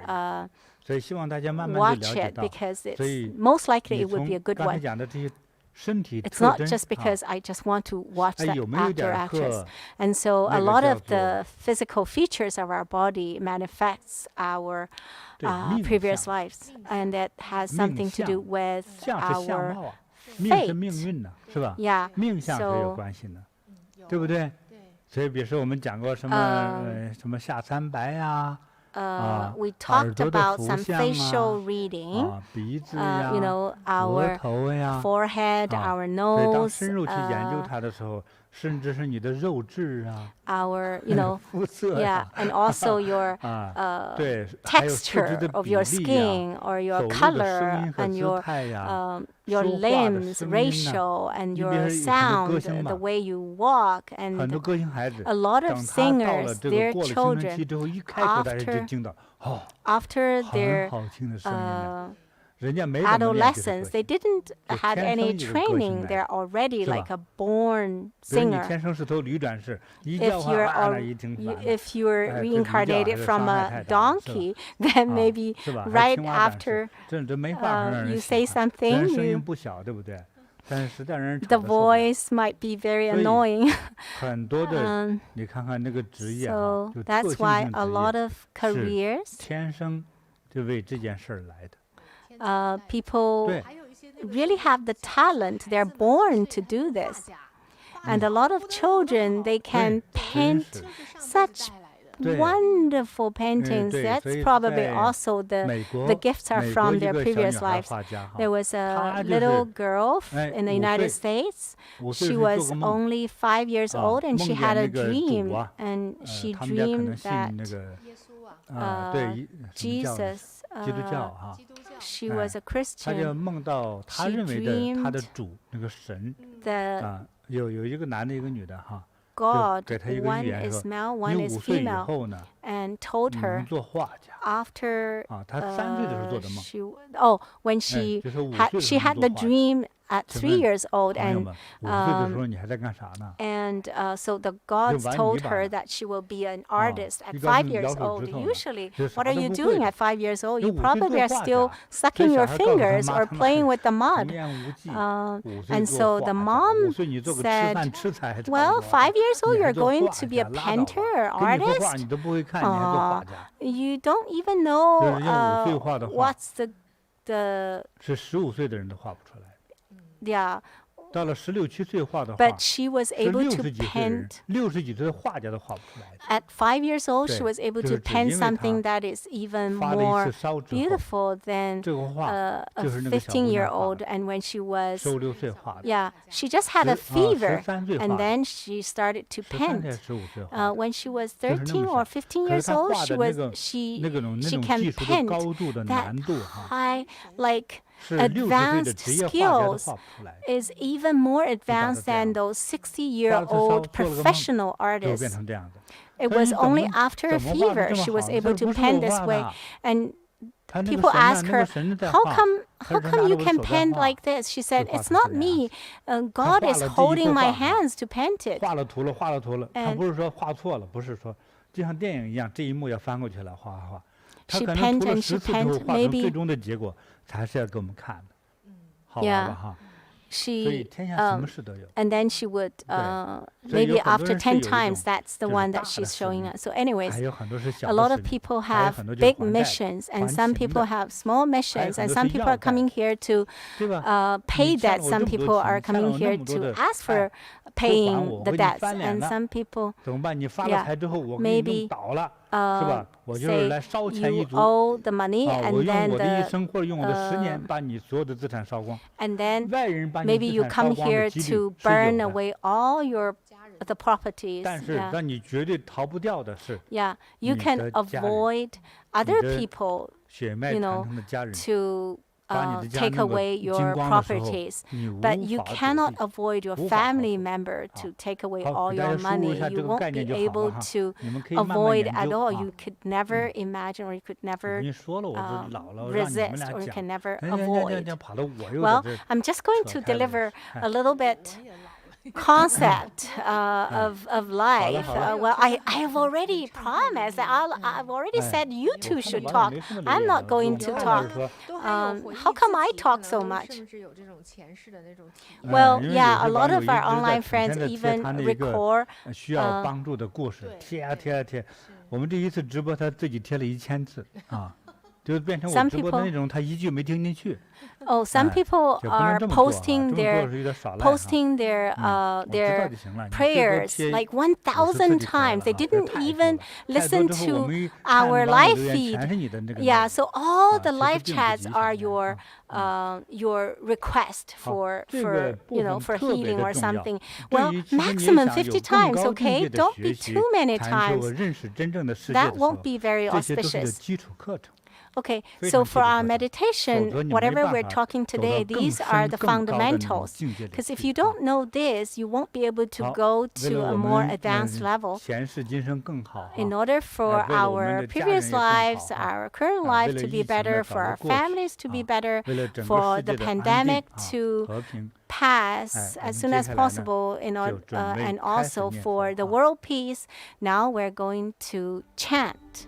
it, because it's most likely it would be a good one. It's not just because I just want to watch that actor or actress. And so a lot of the physical features of our body manifests our previous lives, and that has something to do with our fate. Yeah. So we talked about some facial reading, you know, our forehead, our nose, our, you know, yeah, and also your texture of your skin, or your color, and your limbs, ratio, and your sound, the way you walk. And a lot of singers, their children, after their adolescence, they didn't have any training. They're already like a born singer. If you're reincarnated from a donkey, then maybe right after you say something, the voice might be very annoying. So that's why a lot of careers, people really have the talent. They're born to do this. And a lot of children, they can paint such wonderful paintings. That's probably also the gifts are from their previous lives. There was a little girl in the United States. She was only 5 years old, and she had a dream, and she dreamed that Jesus. She was a Christian. She dreamed God, one is male, one is female, and told her after when she had the dream at 3 years old, and so the gods told her that she will be an artist at 5 years old. Usually, what are you doing at 5 years old? You probably are still sucking your fingers or playing with the mud. And so the mom said, well, 5 years old, you're going to be a painter or artist? You don't even know what's the yeah. But she was able to paint. At 5 years old, she was able to paint something that is even more beautiful than a 15-year-old. And when she was, she just had a fever, and then she started to paint. When she was 13 or 15 years old, she can paint that high, like, advanced skills is even more advanced than those 60-year-old professional artists. It was only after a fever she was able to paint this way. And people ask her, how come you can paint like this? She said, it's not me. God is holding my hands to paint it. She painted and she painted, maybe. And then she would, maybe after 10 times, that's the one that she's showing us. So anyways, a lot of people have big missions, and some people have small missions, and some people are coming here to pay debts. Some people are coming here to ask for paying the debts, and some people, maybe say you owe the money, and then maybe you come here to burn away all the properties. You can avoid other people, to take away your properties, but you cannot avoid your family member to take away all your money. You won't be able to avoid at all. You could never imagine, or you could never resist, or you can never avoid. Well, I'm just going to deliver a little bit concept of life. Well, I have already promised that I've already said you two should talk. I'm not going to talk. How come I talk so much? Well, yeah, a lot of our online friends even record. Some people are posting their prayers like 1,000 times. They didn't even listen to our live feed. Yeah, so all the live chats are your request for healing or something. Well, maximum 50 times, okay? Don't be too many times. That won't be very auspicious. Okay, so for our meditation, whatever we're talking today, these are the fundamentals. Because if you don't know this, you won't be able to go to a more advanced level. In order for our previous lives, our current life to be better, for our families to be better, for the pandemic to pass as soon as possible, and also for the world peace, now we're going to chant.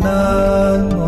Nam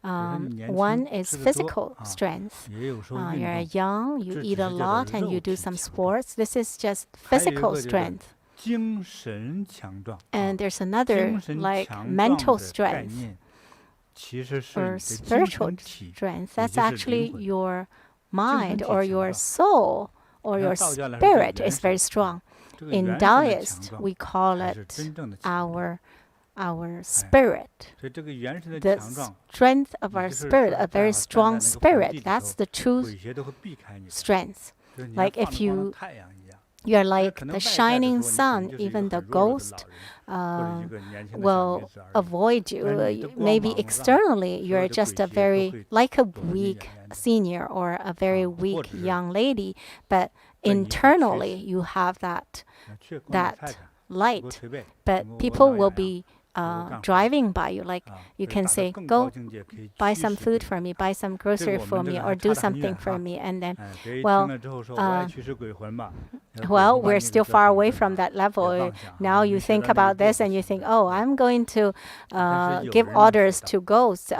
One is physical strength. You're young, you eat a lot, and you do some sports. This is just physical strength. And there's another, like mental strength or spiritual strength. That's actually your mind or your soul or your spirit is very strong. In Taoist, we call it our spirit. The strength of our spirit, a very strong spirit. That's the true strength. Like if you're like the shining sun, even the ghost will avoid you. Maybe externally, you're just like a weak senior or a very weak young lady, but internally you have that light. But people will be driving by you, like you can say, go buy some food for me, buy some grocery for me, or do something for me, and then, well, we're still far away from that level. Now you think about this and you think, oh, I'm going to give orders to ghosts.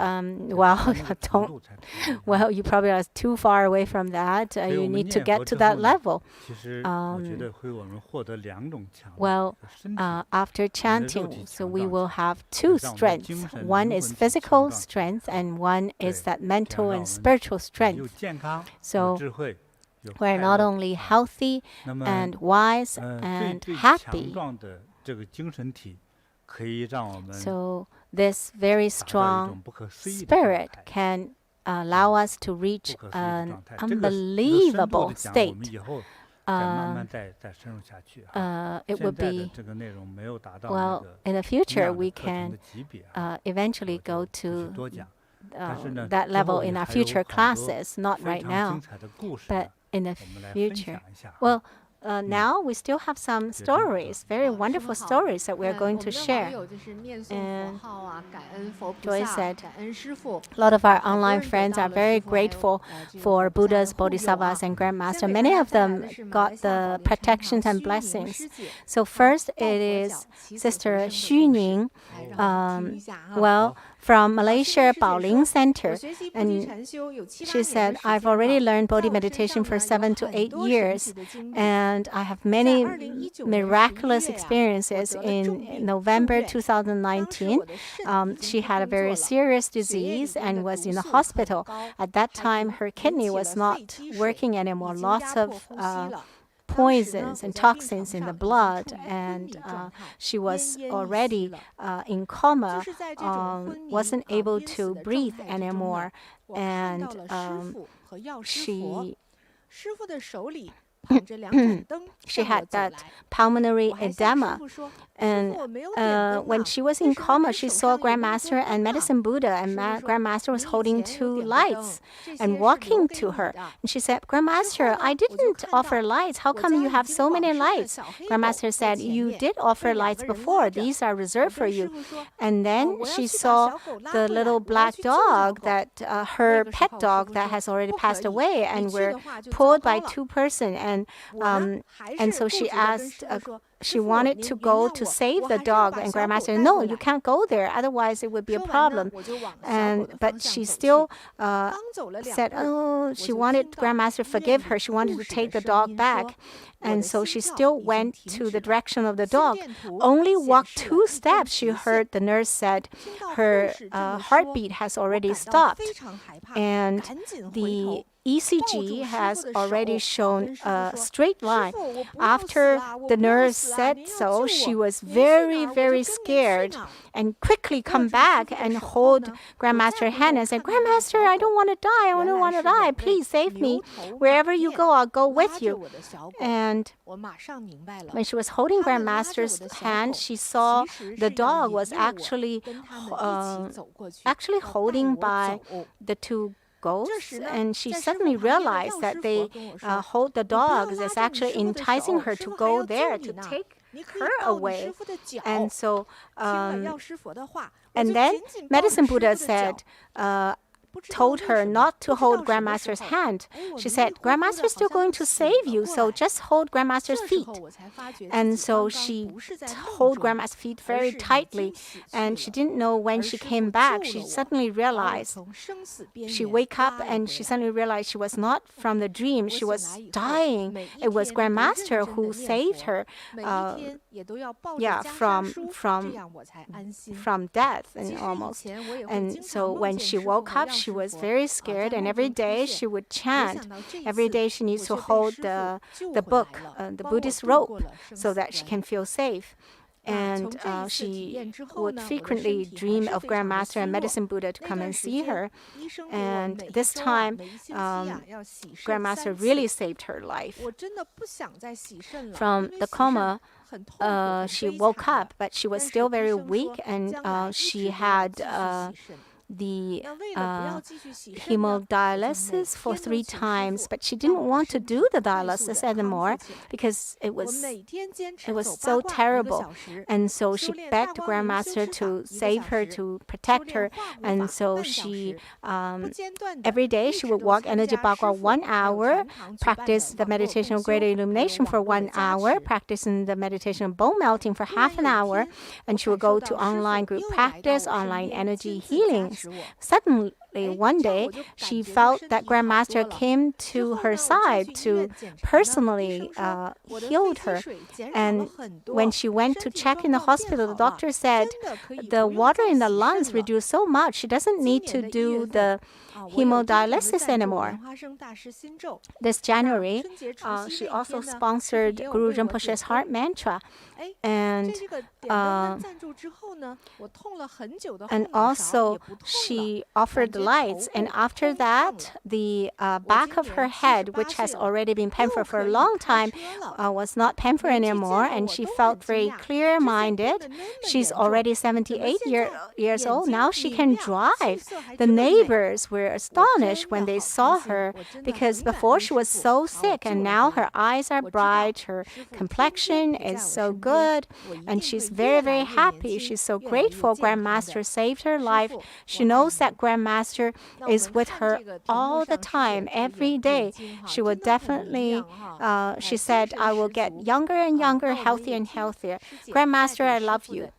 Well, you probably are too far away from that. You need to get to that level. After chanting, so we will have two strengths. One is physical strength, and one is that mental and spiritual strength. So we're not only healthy and wise and happy. So this very strong spirit can allow us to reach an unbelievable state. It would be, well, in the future, we can eventually go to that level in our future classes, not right now, but in the future. Well, now we still have some stories, very wonderful stories that we're going to share. And Joy said, a lot of our online friends are very grateful for Buddhas, Bodhisattvas, and Grandmaster. Many of them got the protections and blessings. So first it is Sister Xu Ning, from Malaysia, Baoling Center. And she said, I've already learned Bodhi meditation for 7 to 8 years. And I have many miraculous experiences. In November 2019, she had a very serious disease and was in the hospital. At that time, her kidney was not working anymore. Lots of poisons and toxins in the blood, and she was already in coma, wasn't able to breathe anymore, and she had that pulmonary edema. And when she was in coma, she saw Grandmaster and Medicine Buddha, and Grandmaster was holding 2 lights and walking to her. And she said, Grandmaster, I didn't offer lights. How come you have so many lights? Grandmaster said, you did offer lights before. These are reserved for you. And then she saw the little black dog, that her pet dog that has already passed away, and were pulled by 2 persons. And so she asked, she wanted to go to save the dog, and Grandmaster said, no, you can't go there, otherwise it would be a problem. But she still said, oh, she wanted Grandmaster to forgive her. She wanted to take the dog back. And so she still went to the direction of the dog. Only walked 2 steps, she heard the nurse said her heartbeat has already stopped. And the ECG has already shown a straight line. After the nurse said so, she was very, very scared and quickly come back and hold Grandmaster's hand and said, Grandmaster, I don't want to die. I don't want to die. Please save me. Wherever you go, I'll go with you. And when she was holding Grandmaster's hand, she saw the dog was actually holding by the 2 ghosts, and she suddenly realized that they hold the dogs as actually enticing her to go there to take her away. And so, and then Medicine Buddha said, told her not to hold Grandmaster's hand. She said, Grandmaster is still going to save you, so just hold Grandmaster's feet. And so she held Grandmaster's feet very tightly, and she didn't know when she came back. She suddenly realized, she wake up and she suddenly realized she was not from the dream. She was dying. It was Grandmaster who saved her from death and almost. And so when she woke up, she was very scared, and every day she would chant. Every day she needs to hold the book, the Buddhist rope, so that she can feel safe. And she would frequently dream of Grandmaster and Medicine Buddha to come and see her. And this time, Grandmaster really saved her life. From the coma, she woke up, but she was still very weak, and she had the hemodialysis for 3 times, but she didn't want to do the dialysis anymore because it was so terrible. And so she begged Grandmaster to save her, to protect her. And so she every day she would walk energy Bagua 1 hour, practice the meditation of greater illumination for 1 hour, practicing the meditation of bone melting for half an hour, and she would go to online group practice, online energy healings. Suddenly, one day, she felt that Grandmaster came to her side to personally heal her. And when she went to check in the hospital, the doctor said the water in the lungs reduced so much, she doesn't need to do the hemodialysis anymore. This January, she also sponsored Guru Rinpoche's heart mantra. And also she offered the lights, and after that the back of her head, which has already been painful for a long time, was not painful anymore, and she felt very clear-minded. She's already 78 years old. Now she can drive. The neighbors were astonished when they saw her, because before she was so sick, and now her eyes are bright, her complexion is so good, and she's very, very happy. She's so grateful Grandmaster saved her life. She knows that Grandmaster is with her all the time, every day. She will definitely, she said, I will get younger and younger, healthier and healthier. Grandmaster, I love you.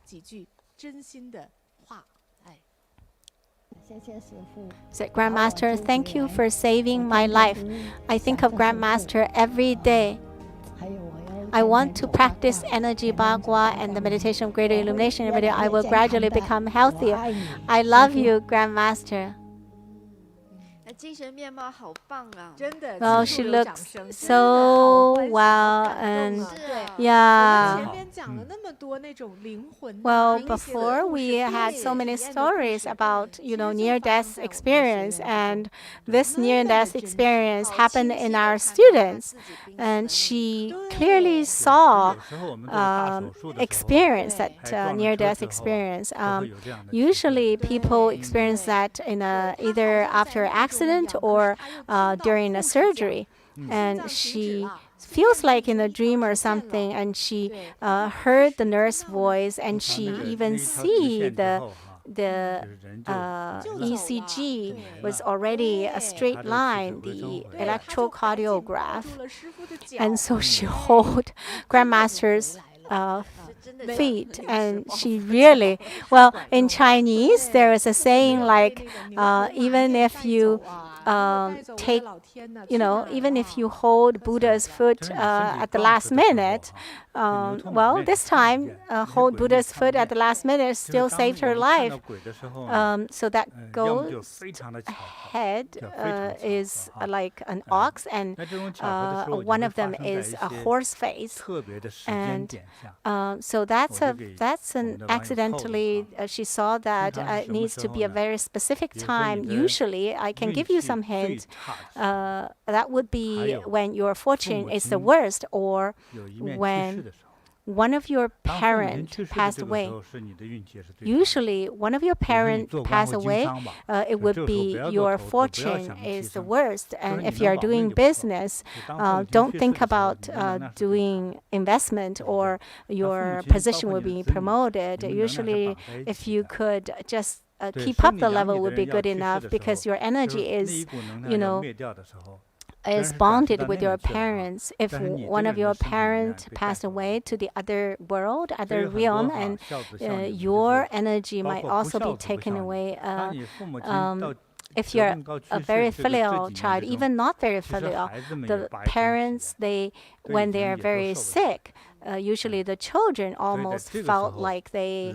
Said, Grandmaster, thank you for saving my life. I think of Grandmaster every day. I want to practice energy Bagua and the meditation of greater illumination every day. I will gradually become healthier. I love you, Grandmaster. Well, she looks so well, and well, before we had so many stories about, near-death experience, and this near-death experience happened in our students, and she clearly saw experience that near-death experience. Usually, people experience that in either after accident or during a surgery, and she feels like in a dream or something, and she heard the nurse voice, and she even see the ECG was already a straight line, the electrocardiograph, and so she hold Grandmaster's feet, and she really, well, in Chinese there is a saying like, even if you even if you hold Buddha's foot at the last minute, well, this time, hold Buddha's foot at the last minute still saved her life. So that goes ahead is like an ox, and one of them is a horse face. And so that's an accidentally, she saw that it needs to be a very specific time. Usually, I can give you some hints. That would be when your fortune is the worst, or when one of your parents passed away. Usually, one of your parents passed away, it would be your fortune is the worst. And if you are doing business, don't think about doing investment, or your position will be promoted. Usually, if you could just keep up the level would be good enough because your energy is, is bonded with your parents. If one of your parents passed away to the other world, other realm, and your energy might also be taken away. If you're a very filial child, even not very filial, the parents, when they are very sick, usually the children almost felt like they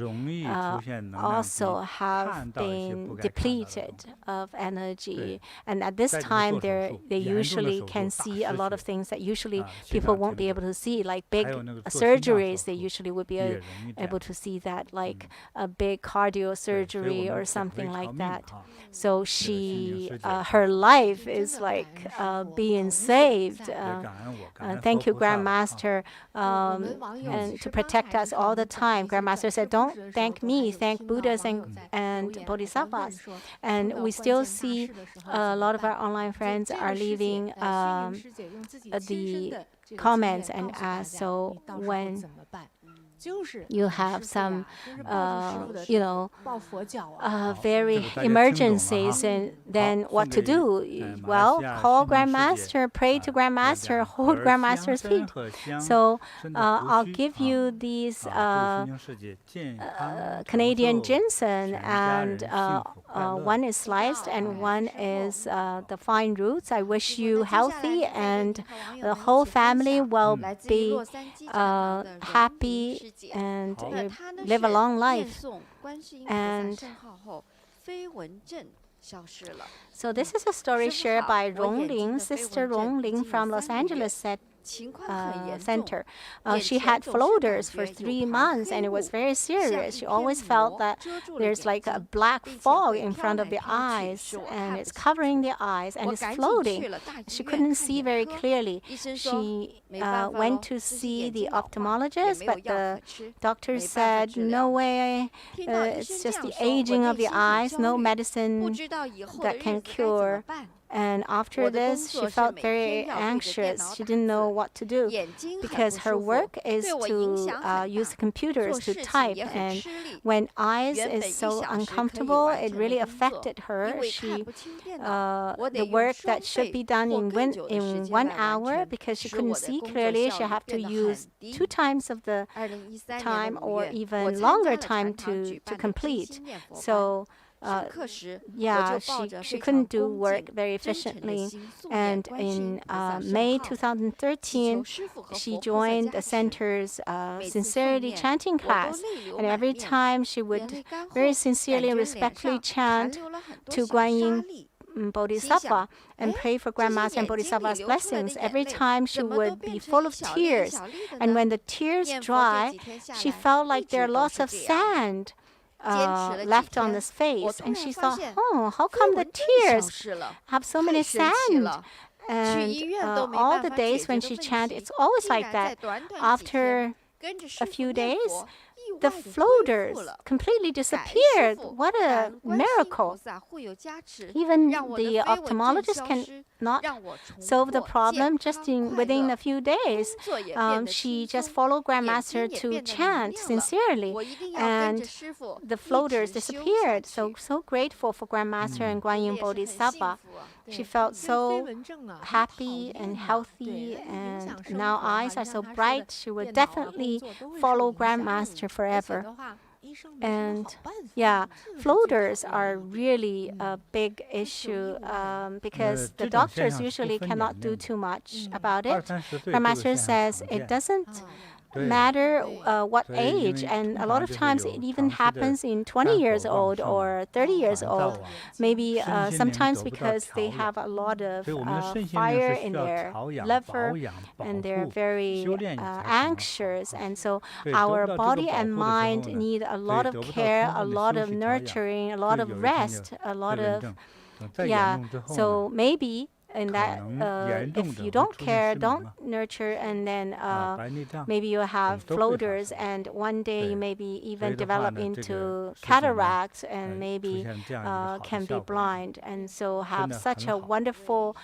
also have been depleted of energy. And at this time, they usually can see a lot of things that usually people won't be able to see, like big surgeries. They usually would be able to see that, like a big cardio surgery or something like that. So her life is like being saved. Thank you, Grandmaster, and to protect us all the time. Grandmaster said, "Don't thank me, thank Buddhas and Bodhisattvas." And we still see a lot of our online friends are leaving the comments and ask, so when you have some, very emergencies, and then what to do? Well, call Grandmaster, pray to Grandmaster, hold Grandmaster's feet. So I'll give you these Canadian ginseng, and one is sliced and one is the fine roots. I wish you healthy, and the whole family will be happy and live a long life. And so this is a story shared by Rongling, Sister Rongling from Los Angeles Center. She had floaters for 3 months, and it was very serious. She always felt that there's like a black fog in front of the eyes, and it's covering the eyes, and it's floating. She couldn't see very clearly. She went to see the ophthalmologist, but the doctor said, no way, it's just the aging of the eyes, no medicine that can cure. And after this, she felt very anxious. She didn't know what to do because her work is to use computers to type. And when eyes is so uncomfortable, it really affected her. The work that should be done in 1 hour, because she couldn't see clearly, she had to use 2 times of the time or even longer time to complete. So she couldn't do work very efficiently. And in May 2013, she joined the center's sincerity chanting class. And every time she would very sincerely and respectfully chant to Guanyin Bodhisattva and pray for Grandmaster and Bodhisattva's blessings. Every time she would be full of tears. And when the tears dry, she felt like there are lots of sand left on his face, and she thought, how come the tears have so many sand? And all the days when she chanted, it's always like that. After a few days, the floaters completely disappeared. What a miracle. Even the ophthalmologist cannot solve the problem just within a few days. She just followed Grandmaster to chant sincerely, and the floaters disappeared. So grateful for Grandmaster and Guanyin Bodhisattva. She felt so happy and healthy, and now eyes are so bright. She would definitely follow Grandmaster forever. And floaters are really a big issue because the doctors usually cannot do too much about it. Grandmaster says it doesn't matter what age, and a lot of times it even happens in 20 years old or 30 years old. Maybe sometimes because they have a lot of fire in their liver and they're very anxious, and so our body and mind need a lot of care, a lot of nurturing, a lot of rest, a lot of so maybe in that if you don't care, don't nurture, and then maybe you have floaters, and one day you maybe even develop into cataracts, and maybe can be blind, and so have such a wonderful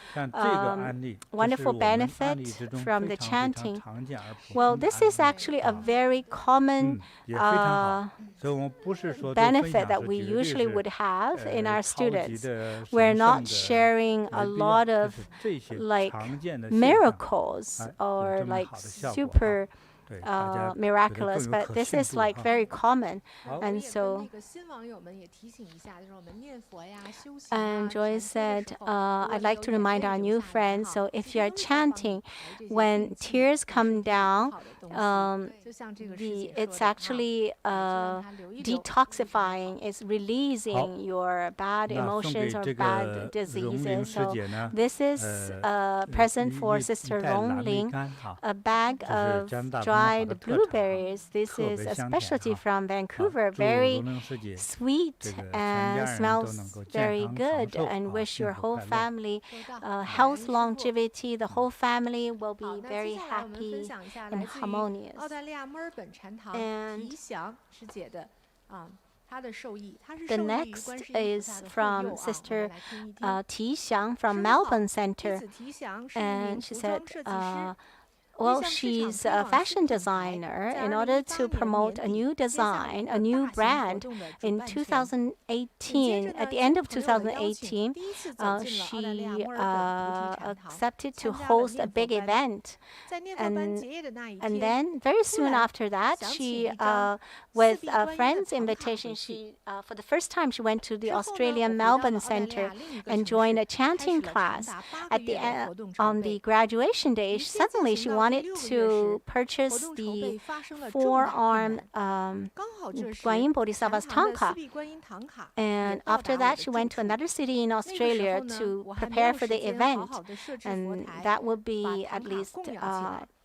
benefit from the chanting. Well, this is actually a very common benefit that we usually would have in our students. We're not sharing a lot of like miracles or like super miraculous, but this is like very common. And so and Joy said, I'd like to remind our new friends, so if you're chanting, when tears come down, it's actually detoxifying, it's releasing your bad emotions or bad diseases. So this is present for Sister Rongling, a bag of dried blueberries. This is a specialty from Vancouver, very sweet and smells very good, and wish your whole family health, longevity. The whole family will be very happy and harmonious. And the next is from Sister Ti Xiang from Melbourne Center, and she said, well, she's a fashion designer. In order to promote a new design, a new brand, in 2018, at the end of 2018, she accepted to host a big event. And then very soon after that, she, with a friend's invitation, she, for the first time, she went to the Australian Melbourne Center and joined a chanting class. At the on the graduation day, suddenly she wanted to purchase the four-arm Guanyin Bodhisattva's Tanka. And after that, she went to another city in Australia to prepare for the event. And that would be at least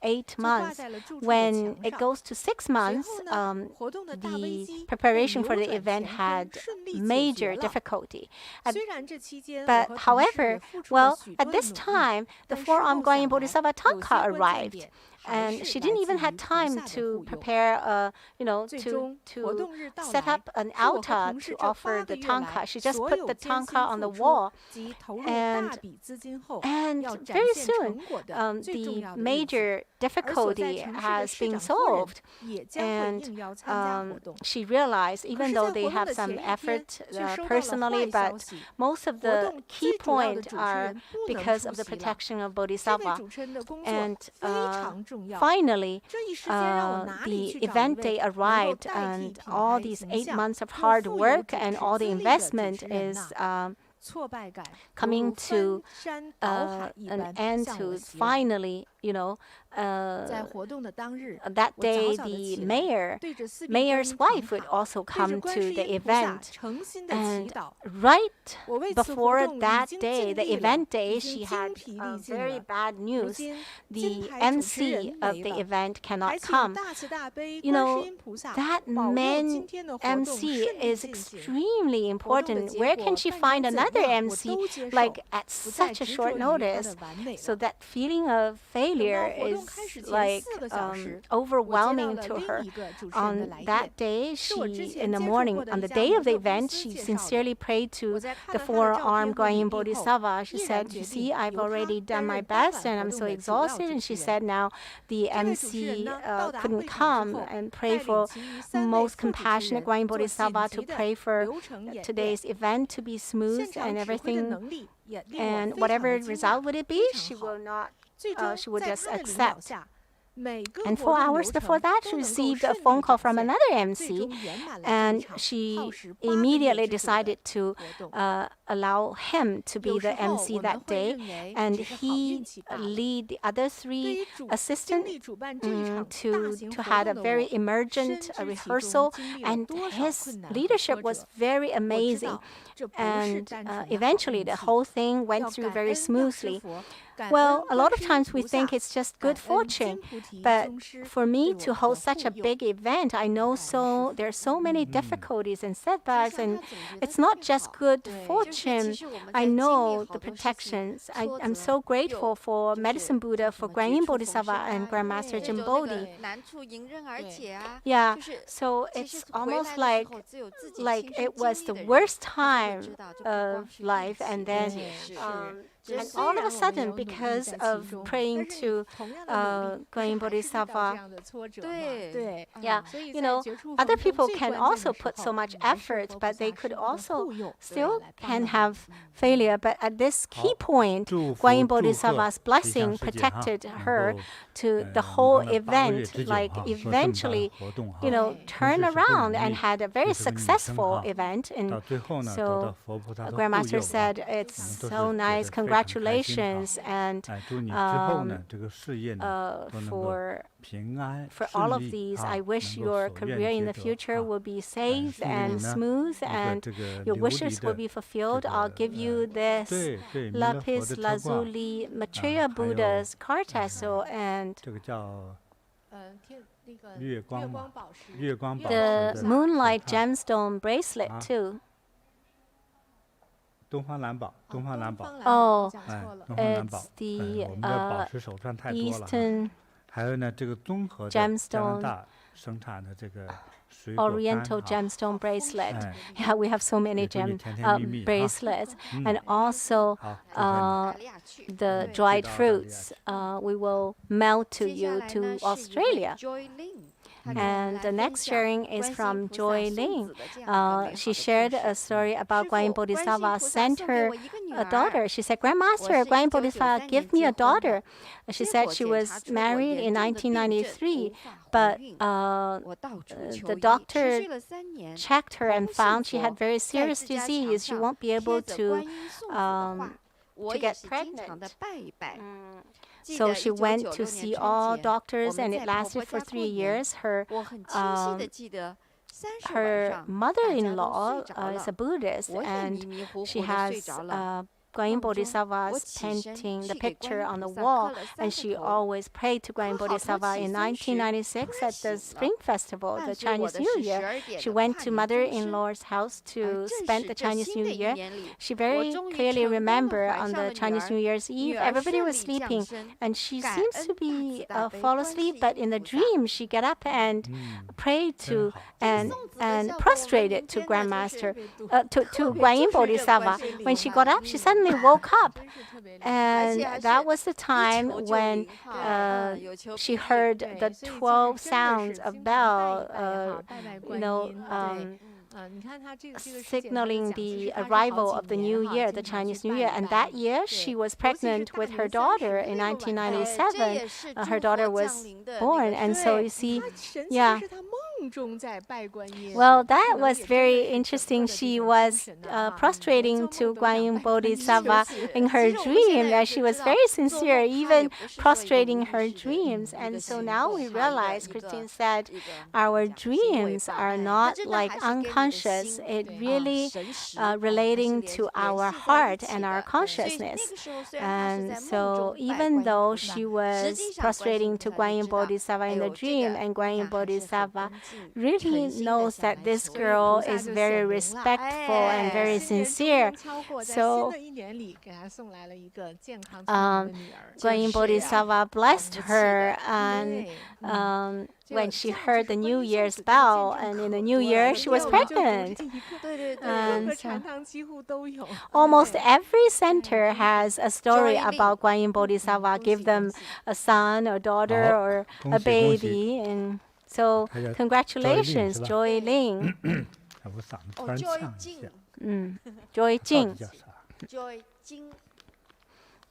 8 months. When it goes to 6 months, the preparation for the event had major difficulty. But however, well, at this time, the four-arm Guanyin Bodhisattva Tanka arrived. And she didn't even have time to prepare, to set up an altar to offer the tanka. She just put the tanka on the wall. And very soon, the major difficulty has been solved. And she realized, even though they have some effort personally, but most of the key points are because of the protection of Bodhisattva. And finally, the event day arrived, and all these 8 months of hard work and all the investment is coming to an end, to finally, that day the mayor's wife would also come to the event. And right before that day, the event day, she had very bad news. The MC of the event cannot come. That main MC is extremely important. Where can she find another MC like at such a short notice? So that feeling of failure is like overwhelming to her. On that day, in the morning, on the day of the event, she sincerely prayed to the four-armed Guanyin Bodhisattva. She said, "You see, I've already done my best and I'm so exhausted." And she said, now the MC couldn't come, and pray for most compassionate Guanyin Bodhisattva to pray for today's event to be smooth and everything. And whatever result would it be, she will not. She would just accept. And 4 hours before that, she received a phone call from another MC, and she immediately decided to allow him to be the MC that day, and he lead the other 3 assistants to had a very emergent rehearsal, and his leadership was very amazing. And eventually, the whole thing went through very smoothly. Well, a lot of times we think it's just good fortune, but for me to hold such a big event, I know there are so many difficulties and setbacks, and it's not just good fortune. I know the protections. I'm so grateful for Medicine Buddha, for Guanyin Bodhisattva, and Grandmaster JinBodhi. Yeah, so it's almost like it was the worst time of life, and then and all of a sudden, because of praying to Guanyin Bodhisattva, yeah, other people can also put so much effort, but they could also still can have failure. But at this key point, Guanyin Bodhisattva's blessing protected her to the whole event, like eventually, turn around and had a very successful event. And so Grandmaster said, it's so nice, congratulations, and for all of these, I wish your career in the future will be safe and smooth, and your wishes will be fulfilled. I'll give you this lapis lazuli material Buddha's card tassel and the moonlight gemstone bracelet too. Oh, it's the Eastern gemstone, Oriental gemstone bracelet. Yeah, we have so many bracelets. And also the dried fruits we will mail to you to Australia. And the next sharing is from Joy Ling. She shared a story about Guanyin Bodhisattva sent her a daughter. She said, Grandmaster, Guanyin Bodhisattva, give me a daughter. She said she was married in 1993, but the doctor checked her and found she had very serious disease. She won't be able to get pregnant. So she went to see all doctors, and it lasted for 3 years. Her mother-in-law is a Buddhist, and she has Guanyin Bodhisattva's painting the picture on the wall, and she always prayed to Guanyin Bodhisattva. In 1996 at the Spring Festival, the Chinese New Year, she went to mother-in-law's house to spend the Chinese New Year. She very clearly remembered on the Chinese New Year's Eve, everybody was sleeping, and she seems to be fall asleep, but in the dream she got up and prayed to and prostrated to Grandmaster, to Guanyin Bodhisattva. When she got up, she suddenly woke up, and that was the time when she heard the 12 sounds of bell, signaling the arrival of the new year, the Chinese New Year. And that year, she was pregnant with her daughter in 1997. Her daughter was born, and so you see, yeah. Well, that was very interesting. She was prostrating to Guanyin Bodhisattva in her dream, and she was very sincere, even prostrating her dreams. And so now we realize, Christine said, our dreams are not like unconscious. It really relating to our heart and our consciousness. And so even though she was prostrating to Guanyin Bodhisattva in the dream, and Guanyin Bodhisattva really knows that this girl is very respectful and very sincere. So Guanyin Bodhisattva blessed her, and when she heard the New Year's bell, and in the New Year she was pregnant. And almost every center has a story about Guanyin Bodhisattva, give them a son or daughter or a baby. And so congratulations, Joy Ling. Joy Jing.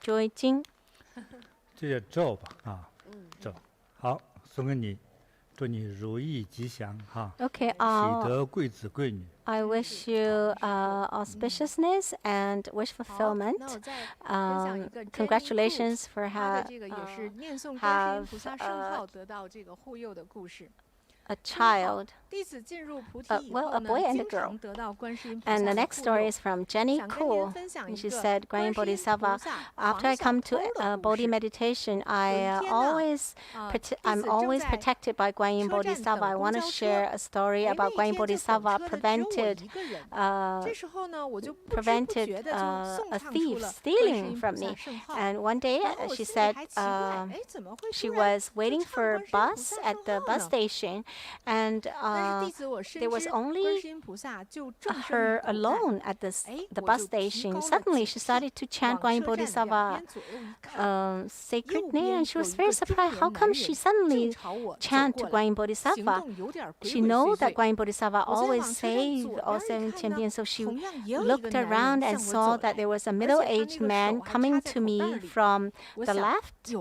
Joy Jing. 这叫咒吧啊，咒。好，送给你，祝你如意吉祥哈。Okay, 喜得贵子贵女。 I wish you auspiciousness and wish fulfillment. Congratulations for have a child. Well, a boy and a girl. And the next story is from Jenny Cool. And she said, Guanyin Bodhisattva, after I come to Bodhi meditation, I'm always protected by Guanyin Bodhisattva. I want to share a story about Guanyin Bodhisattva prevented a thief stealing from me. And one day she said she was waiting for a bus at the bus station, and there was only her alone at the bus station. Suddenly she started to chant Guanyin Bodhisattva sacred name, and she was very surprised. How come she suddenly chant Guanyin Bodhisattva? She knows that Guanyin Bodhisattva always says all 7 champions, so she looked around and saw that there was a middle-aged man coming to me from the left,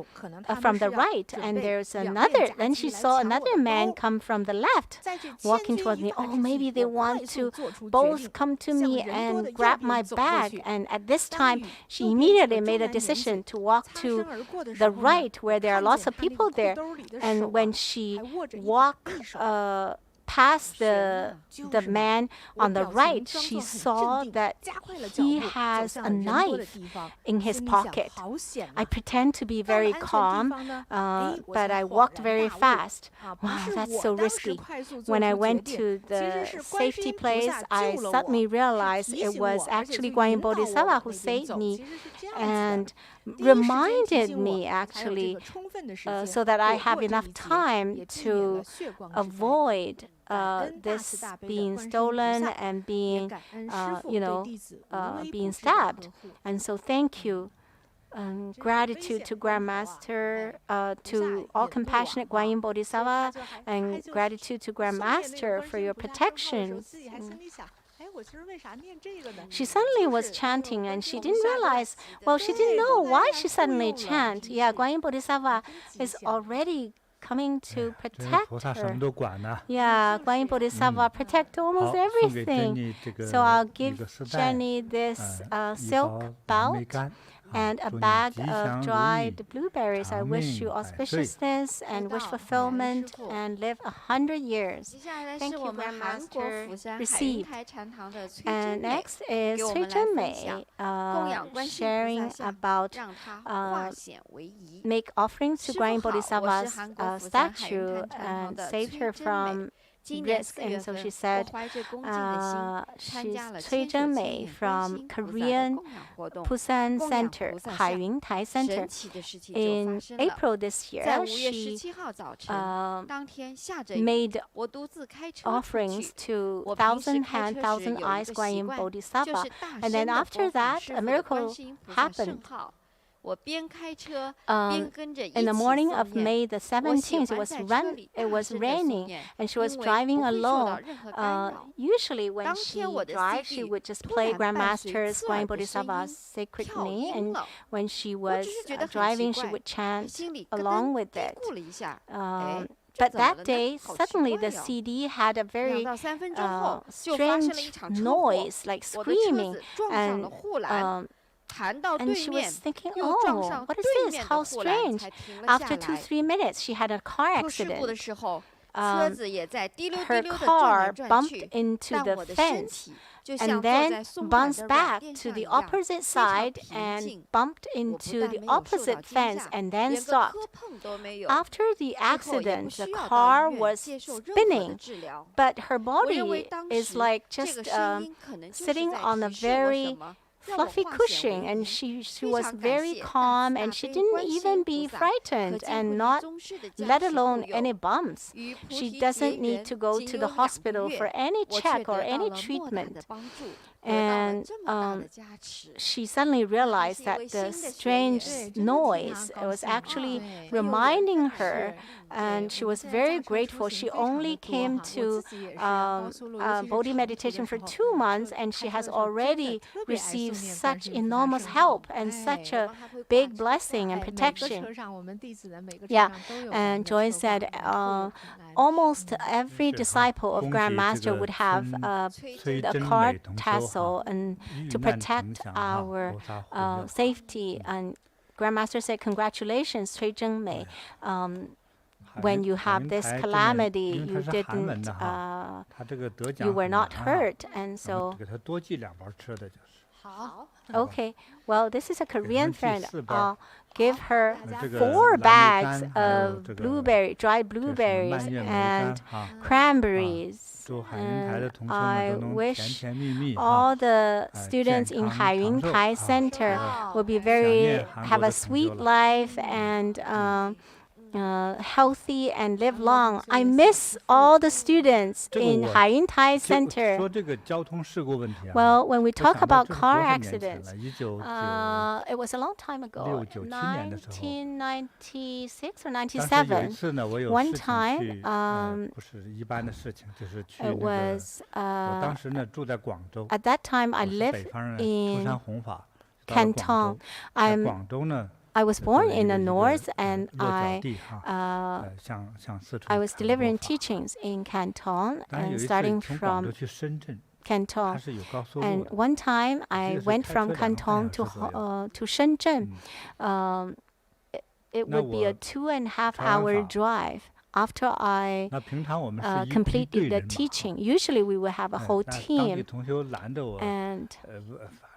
from the right, and there's another. Then she saw another man come from the left, walking towards me. Oh, maybe they want to both come to me and grab my bag. And at this time, she immediately made a decision to walk to the right, where there are lots of people there. And when she walked past the man on the right, she saw that he has a knife in his pocket. I pretend to be very calm, but I walked very fast. Wow, that's so risky. When I went to the safety place, I suddenly realized it was actually Guanyin Bodhisattva who saved me and reminded me, actually, so that I have enough time to avoid this being stolen and being, being stabbed. And so thank you. Gratitude to Grandmaster, to all compassionate Guanyin Bodhisattva, and gratitude to Grandmaster for your protection. She suddenly was chanting, and she didn't realize, she didn't know why she suddenly chanted. Yeah, Guanyin Bodhisattva is already coming to protect her. Yeah, Guanyin Bodhisattva protect almost everything. So I'll give Jenny this silk belt and a bag of dried blueberries. I wish you auspiciousness and wish fulfillment and live 100 years. Thank you, Grandmaster. Receive. And next is Cui Zhenmei sharing about make offerings to Guanyin Bodhisattva's statue and saved her from risk. And so she said, she's Cui Zhenmei from Korean Busan Center, Haiyun Tai Center. In April this year, she made offerings to 1,000 hand, 1,000 eyes Guanyin Bodhisattva. And then after that, a miracle happened. In the morning of May the 17th, it was raining, and she was driving alone. Usually when she drives, she would just play Grandmaster's Guanyin Bodhisattva's sacred name, and when she was driving, she would chant along with it. But that day, suddenly the CD had a very strange noise, like screaming, and she was thinking, oh, what is this? How strange. After 2-3 minutes, she had a car accident. Her car bumped into the fence and then bounced back to the opposite side and bumped into the opposite fence and then stopped. After the accident, the car was spinning, but her body is like just sitting on a very fluffy cushion, and she was very calm, and she didn't even be frightened, and not let alone any bumps. She doesn't need to go to the hospital for any check or any treatment. And she suddenly realized that the strange noise was actually reminding her, and she was very grateful. She only came to Bodhi meditation for 2 months, and she has already received such enormous help and such a big blessing and protection. Yeah, and Joy said almost every disciple of Grandmaster would have a card tassel and to protect our safety. And Grandmaster said, congratulations, Cui Zhenmei. when you have this calamity, you didn't, you were not hurt, and so. Okay, well, this is a Korean friend. I'll give her 4 bags of dried blueberries and cranberries. And I wish all the students in Haiyun Thai Center will be have a sweet life and healthy and live long. I miss all the students in Haiyun Thai Center. Well, when we talk about car accidents, it was a long time ago, 1996 or 97. One time, it was, at that time I lived in Canton. I was born in the north, and I was delivering teachings in Canton, and starting from Canton. And one time, I went from Canton to Shenzhen. It would be a 2.5-hour drive. After I completed the teaching, usually we would have a whole team, and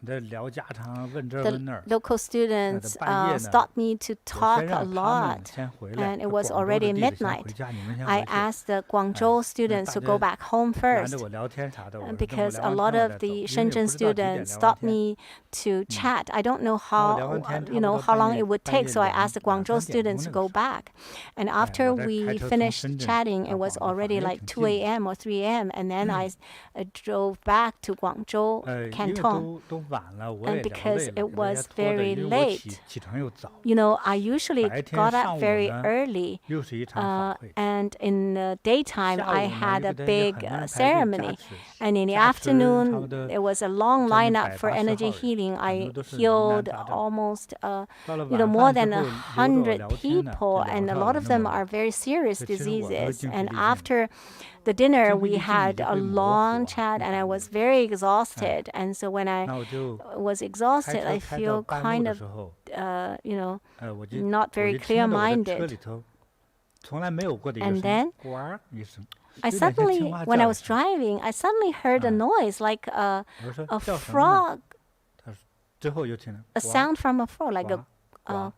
the local students stopped me to talk a lot, and it was already midnight. I asked the Guangzhou students to go back home first, because a lot of the Shenzhen students stopped me to chat. I don't know how long it would take, so I asked the Guangzhou students to go back. And after we finished chatting, it was already like 2 a.m. or 3 a.m., and then I drove back to Guangzhou, Canton. And because it was very late, I usually got up very early, and in the daytime I had a big ceremony, and in the afternoon there was a long lineup for energy healing. I healed almost more than 100 people, and a lot of them are very serious diseases. And after the dinner, we had a long chat, and I was very exhausted. And so when I was exhausted, I feel kind of, not very clear-minded. And then when I was driving, I suddenly heard a noise like a frog, a sound from a frog, like a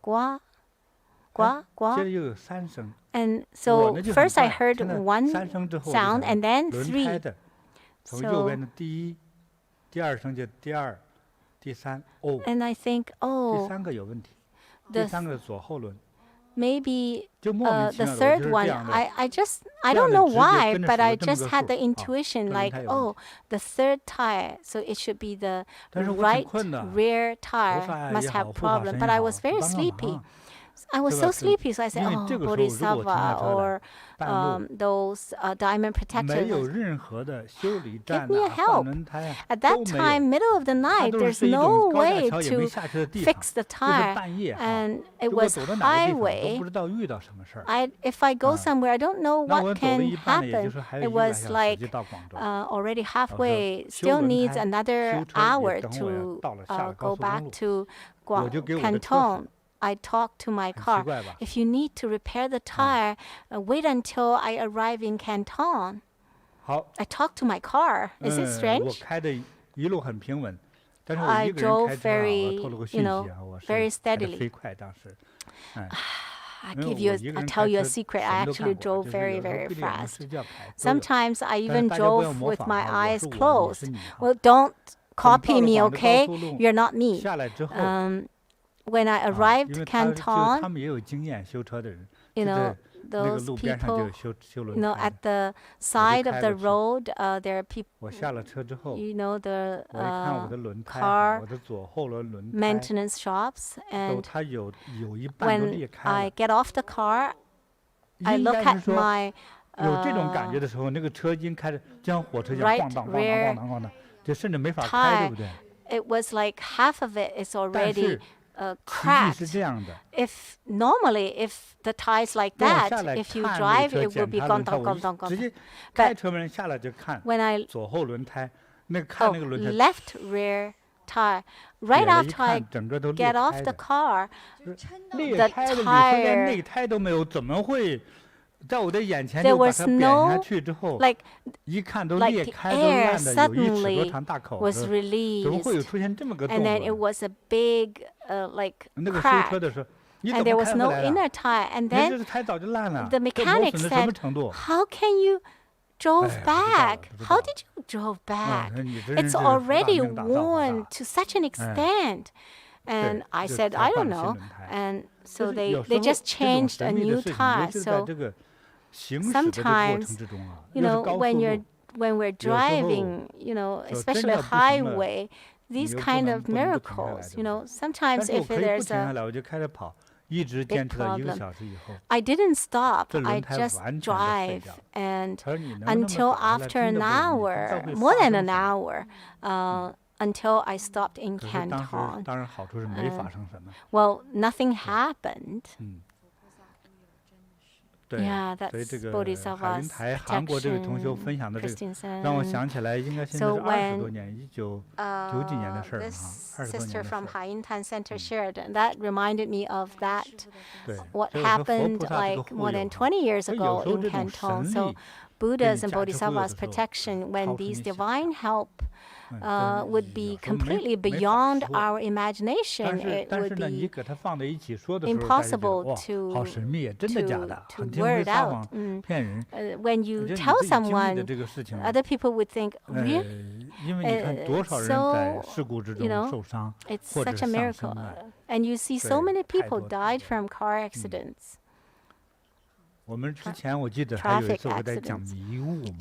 gua, gua, gua. And so first I heard one sound, and then 3. So, and I think, maybe the third one, I don't know why, but I just had the intuition, like, the third tire, so it should be the right rear tire must have problem. But I was very sleepy. I was so sleepy, so I said, Bodhisattva, or those diamond protectors, give me a help. At that time, middle of the night, there's no way to fix the tire, and it was highway. If I go somewhere, I don't know what can happen. It was like already halfway, still needs another hour to go back to Canton. I talked to my car. If you need to repair the tire, wait until I arrive in Canton. I talked to my car. Is it strange? I drove very, very steadily. I'll tell you a secret. I actually drove very, very fast. Sometimes I even drove with my eyes closed. Well, don't copy me, okay? You're not me. When I arrived in Canton, those people, at the side of the road, there are people, the car maintenance shops. And when I get off the car, I look at my right rear tire. It was like half of it is already cracked. If the tires like that, if you drive, it will be gone, gone, gone, gone, gone. But when I left rear tire, right after I get off the car, the tire there was no like the air suddenly was released, and then it was a big like crack, and there was no inner tire. And then the mechanic said, "How can you drove back? How did you drove back? It's already worn to such an extent." And I said, "I don't know." And so they just changed a new tire. So sometimes, when we're driving, especially a highway, these kind of miracles, sometimes if there's a big problem, I didn't stop. I just drive, and until after an hour, more than an hour, until I stopped in Canton. Well, nothing happened. Yeah, that's Bodhisattva's protection, Christian said. So when this sister from Haiyintan Center shared, that reminded me of that, what happened like more than 20 years ago in Canton. So Buddha's and Bodhisattva's protection, when these divine help would be completely beyond our imagination, it would be impossible to word out. When you tell someone, other people would think, really? So, it's such a miracle. And you see so many people died from car accidents. Traffic accidents.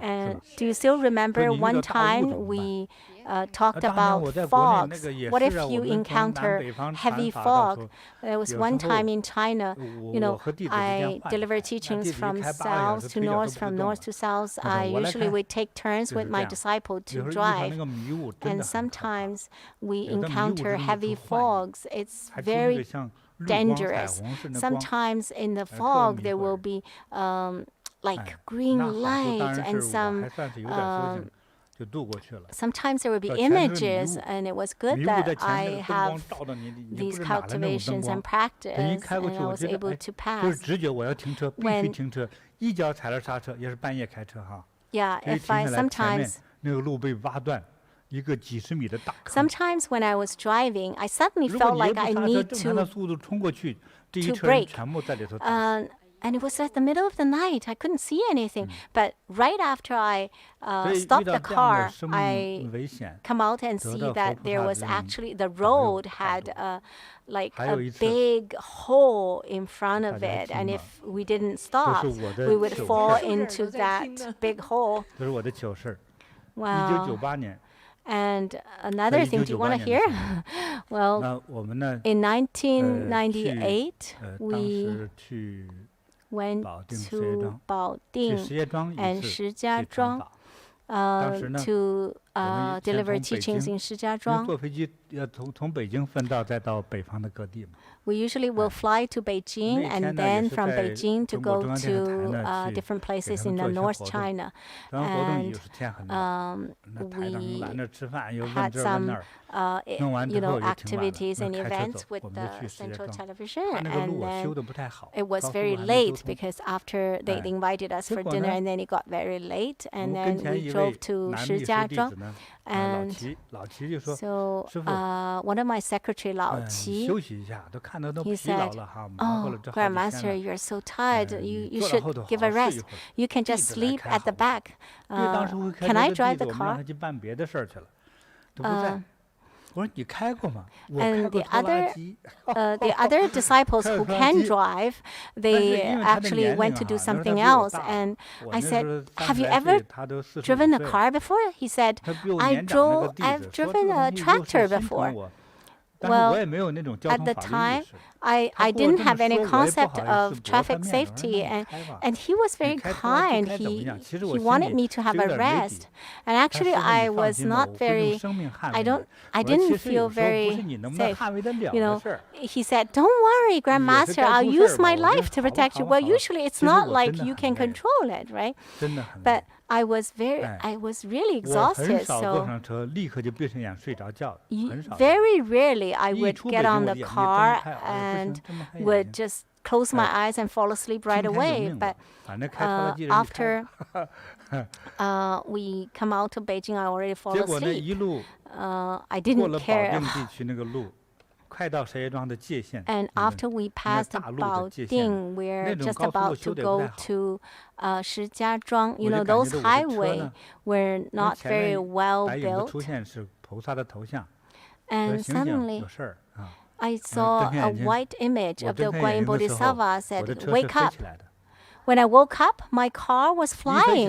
And do you still remember one time we talked about fogs? What if you encounter heavy fog? There was one time in China, I delivered teachings from south to north, from north to south. I usually would take turns with my disciple to drive. And sometimes we encounter heavy fogs. It's very dangerous. Sometimes in the fog there will be like green light, and sometimes there will be images, and it was good that I have these cultivations and practice, and I was able to pass. If I sometimes when I was driving, I suddenly felt like I need to brake. And it was at the middle of the night. I couldn't see anything. But right after I stopped the car, I come out and see that there was actually, the road had a big hole in front of it. And if we didn't stop, we would fall into that big hole. Wow. And another thing, do you want to hear? Well, in 1998, we went to Baoding and Shijiazhuang to deliver teachings in Shijiazhuang. We usually will fly to Beijing, and then from Beijing to go to different places in the North China. And we had some activities and events with the Central Television, and then it was very late because after they invited us for dinner, and then it got very late, and then we drove to Shijiazhuang. And so one of my secretary, Lao Qi, he said, "Oh, Grandmaster, you're so tired. You should give a rest. You can just sleep at the back. Can I drive the car?" And the other disciples who can drive, they actually went to do something else. And I said, "Have you ever driven a car before?" He said, I've driven a tractor before." Well, at the time, I didn't have any concept of traffic safety, and he was very kind. He wanted me to have a rest, and actually I was not very. I didn't feel very safe. He said, "Don't worry, Grandmaster. I'll use my life to protect you." Well, usually it's not like you can control it, right? But I was really exhausted, so very rarely I would get on the car and would just close my eyes and fall asleep right away. But after we come out of Beijing, I already fall asleep. I didn't care. And after we passed Baoding, we're just about to go to Shijiazhuang. You know, those highways were not very well built. And suddenly, I saw a white image of the Guanyin Bodhisattva. Said, "Wake up." When I woke up, my car was flying.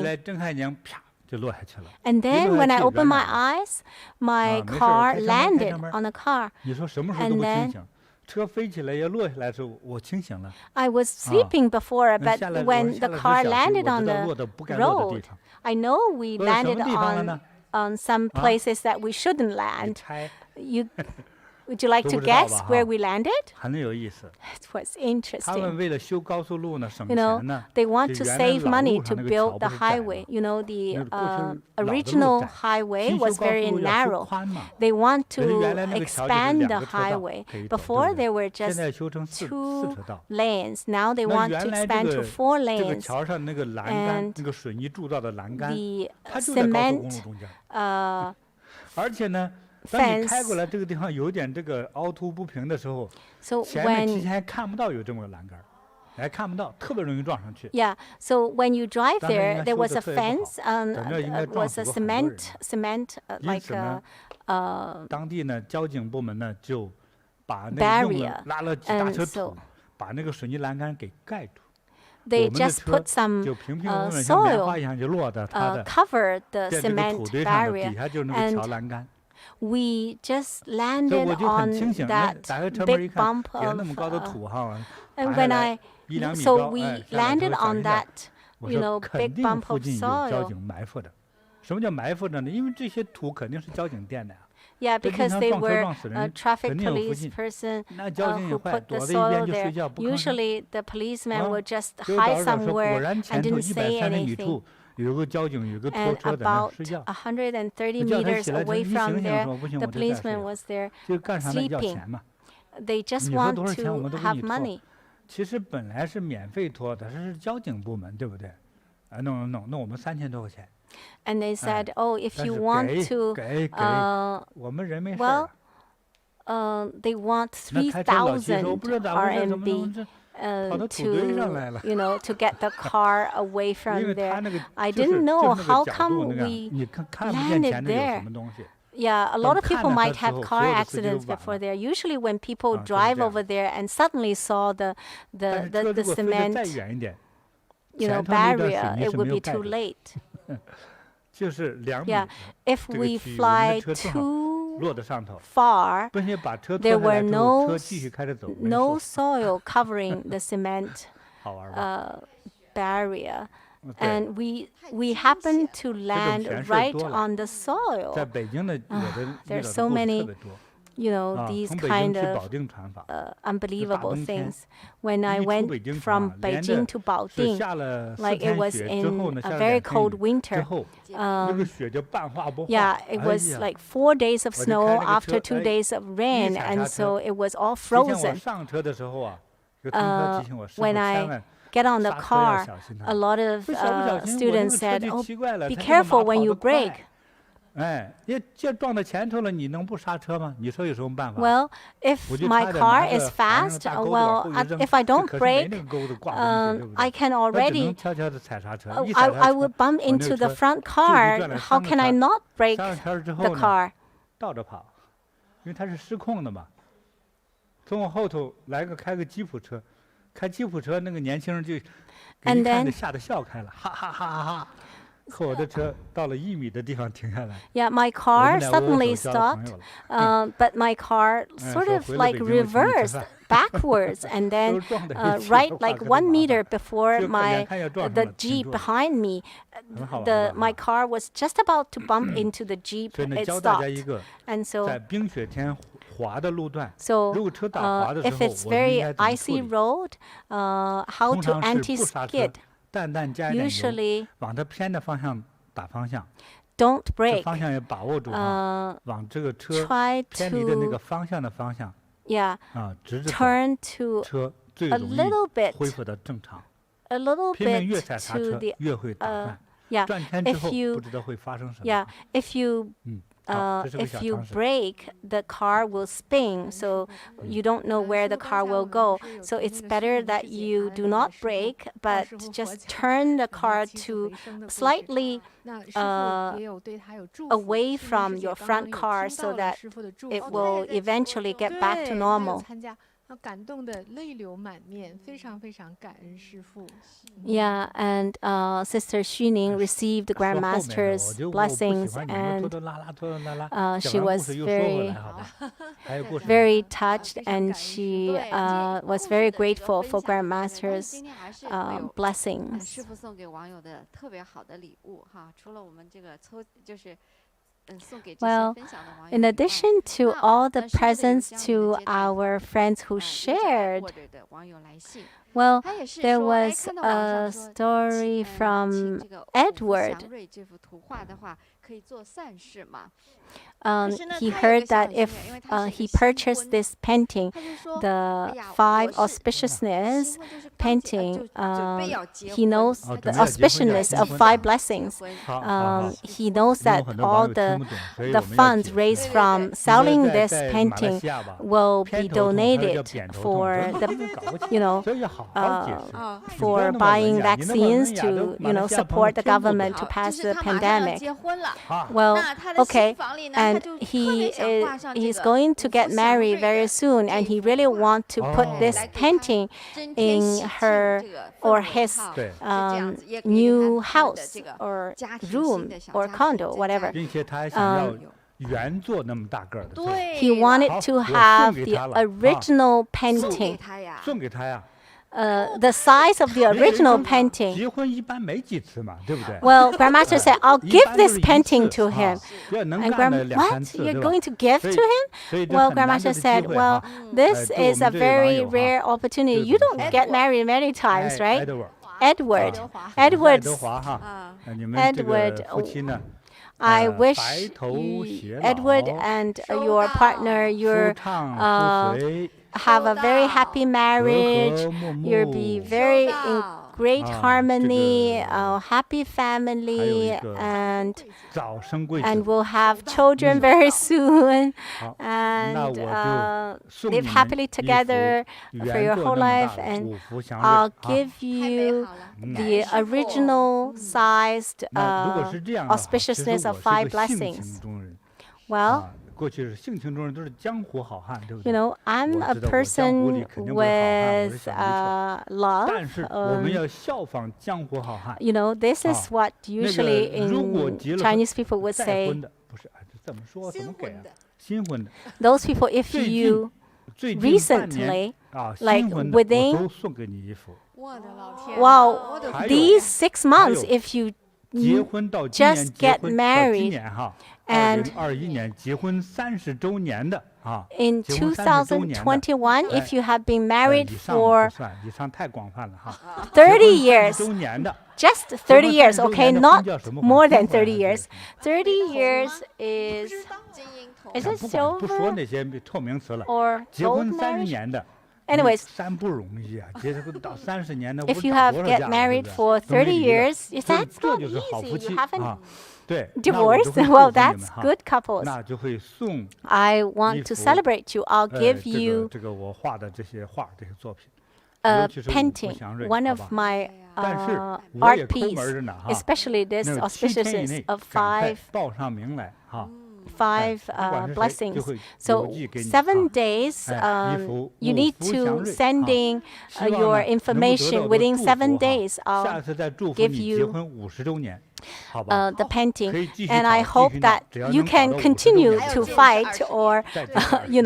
And then when I opened my eyes, my car landed on the car. And then I was sleeping before, but when the car landed on the road, I know we landed on some places that we shouldn't land. Would you like to guess where we landed? It was interesting. You know, they want to save money to build the highway. You know, the original highway was very narrow. They want to expand the highway. Before, there were just 2 lanes. Now they want to expand to 4 lanes. And the cement fence. So when you drive there, there was a fence. It was a cement like a barrier. And so they just put some soil, cover the cement barrier, and we just landed on that big bump of, and so we landed on that, you know, big bump of soil. Yeah, because they were a traffic police person who put the soil there. Usually the policeman would just hide somewhere and didn't say anything. And about 130 meters away from there, the policeman was there sleeping. They just want to have money. And they said, "Oh, if you want to, they want 3,000 RMB." To get the car away from there. I didn't know how come we landed there. Yeah, a lot of people might have car accidents before there. Usually when people drive over there and suddenly saw the cement, barrier, it would be too late. Yeah, if we fly too far, there were no soil covering the cement barrier, and we happened to land right on the soil. There's so many, these kind of unbelievable things. When I went from Beijing to Baoding, like it was in a very cold winter. It was like 4 days of snow after 2 days of rain, and so it was all frozen. When I get on the car, a lot of students said, "Oh, be careful when you brake." Well, if my car is fast, if I don't brake, I can already, I would bump into the front car. How can I not brake the car? And then, yeah, my car suddenly stopped, but my car sort of like reversed backwards, and then right like 1 meter before the Jeep behind me, my car was just about to bump into the Jeep. It stopped, and so if it's very icy road, how to anti-skid? Usually, don't brake. Try to turn to a little bit 恢复到正常。 a little 拼命越 bit 踩刹 to 车 the 越会打转。 yeah 转圈之 if 后 you 不知道会发生什么。 yeah if you 好，这是个 if 小 you 常识。 brake, the car will spin, so you don't know where the car will go. So it's better that you do not brake, but just turn the car to slightly away from your front car so that it will eventually get back to normal. 感动的泪流满面，非常非常感恩师父。 Yeah, and Sister Xuning received the Grandmaster's blessings, and she was very touched, and she was very grateful for Grandmaster's blessings. 师父送给网友的特别好的礼物哈，除了我们这个就是。 Well, in addition to all the presents to our friends who shared, well, there was a story from Edward. He heard that if he purchased this painting, the 5 auspiciousness painting, he knows the auspiciousness of 5 blessings. He knows that all the funds raised from selling this painting will be donated for the, for buying vaccines to, support the government to pass the pandemic. Well, okay, and he's going to get married very soon, and he really wants to put this painting in her or his new house or room or condo, whatever. He wanted to have the original painting. The size of the original painting. Well, Grandmaster said, I'll give this painting to him. And what? You're going to give to him? Well, Grandmaster said, well, this is a very rare opportunity. You don't get married many times, right? Edward. I wish Edward and your partner, have a very happy marriage. You'll be very in great harmony, happy family, and we'll have children very soon, and live happily together for your whole life. And I'll give you the original sized auspiciousness of 5 blessings. Well, I'm a person with love. This is what usually in Chinese people would say. Those people, if you recently, like within, wow, these 6 months, if you just get married, and in 2021, if you have been married for 30 years, just 30 years, okay, not more than 30 years. 30 years is it silver or gold marriage? Anyways, if you have get married for 30 years, that's not easy. You haven't divorced. Well, that's good couples. I want to celebrate you. I'll give you a painting, one of my art piece, especially this auspiciousness of 5 blessings. So 7 days, you need to send in your information within 7 days. I'll give you the painting, and I hope that you can continue to fight, or you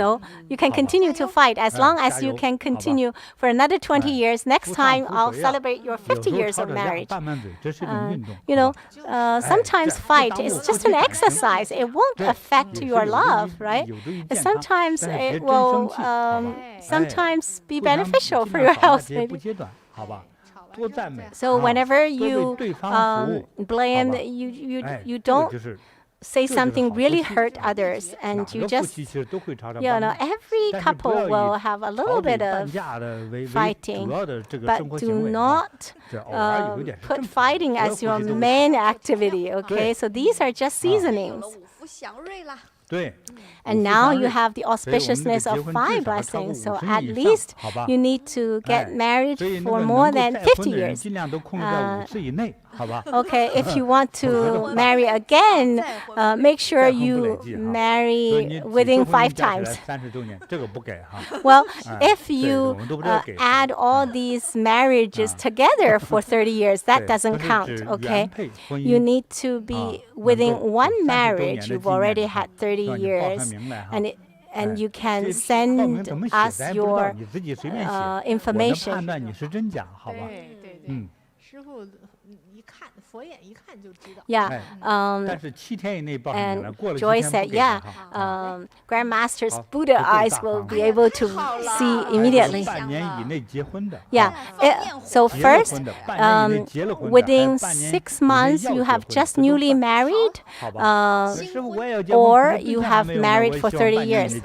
can continue to fight as long as you can continue for another 20 years. Next time I'll celebrate your 50 years of marriage. Sometimes fight is just an exercise. It won't affect your love, right? And sometimes it will sometimes be beneficial for your health, maybe. So whenever you blame, you don't say something really hurt others, and you just, every couple will have a little bit of fighting, but do not put fighting as your main activity, okay? So these are just seasonings. And now you have the auspiciousness of 5 blessings, so at least you need to get married for more than 50 years. Okay, if you want to marry again, make sure you marry within 5 times. Well, if you add all these marriages together for 30 years, that doesn't count, okay? You need to be within 1 marriage. You've already had 30 years, and you can send us your information. Yeah, and Joy said, yeah, Grandmaster's Buddha eyes will be able to see immediately. Yeah, so first, within 6 months, you have just newly married, or you have married for 30 years.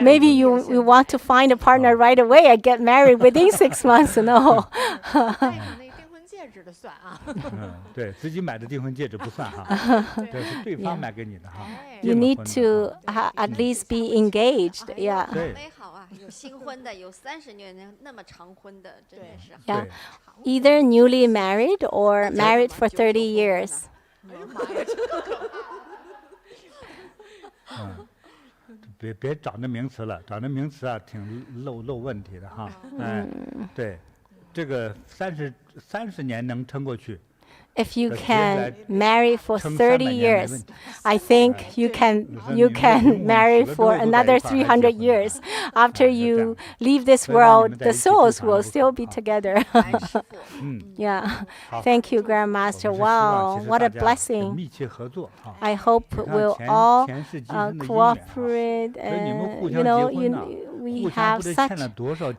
Maybe you want to find a partner right away and get married within 6 months. No. You need to at least be engaged. Yeah. Yeah. Either newly married or married for 30 years. If you can marry for 30 years, I think you can marry for another 300 years. After you leave this world, the souls will still be together. Yeah. Thank you, Grandmaster. Wow, what a blessing. I hope we'll all cooperate. We have such,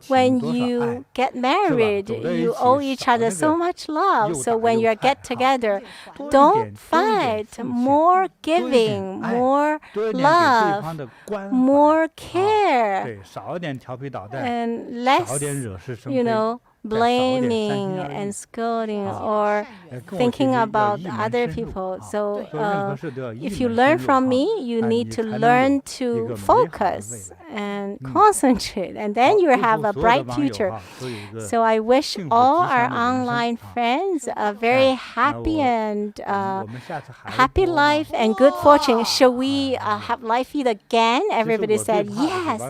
when you get married, you owe each other so much love. So when you get together, don't fight. More giving, more love, more care, and less, blaming and scolding or thinking about other people. So if you learn from me, you need to learn to focus and concentrate, and then you have a bright future. So I wish all our online friends a very happy and happy life and good fortune. Shall we have live feed again? Everybody said yes.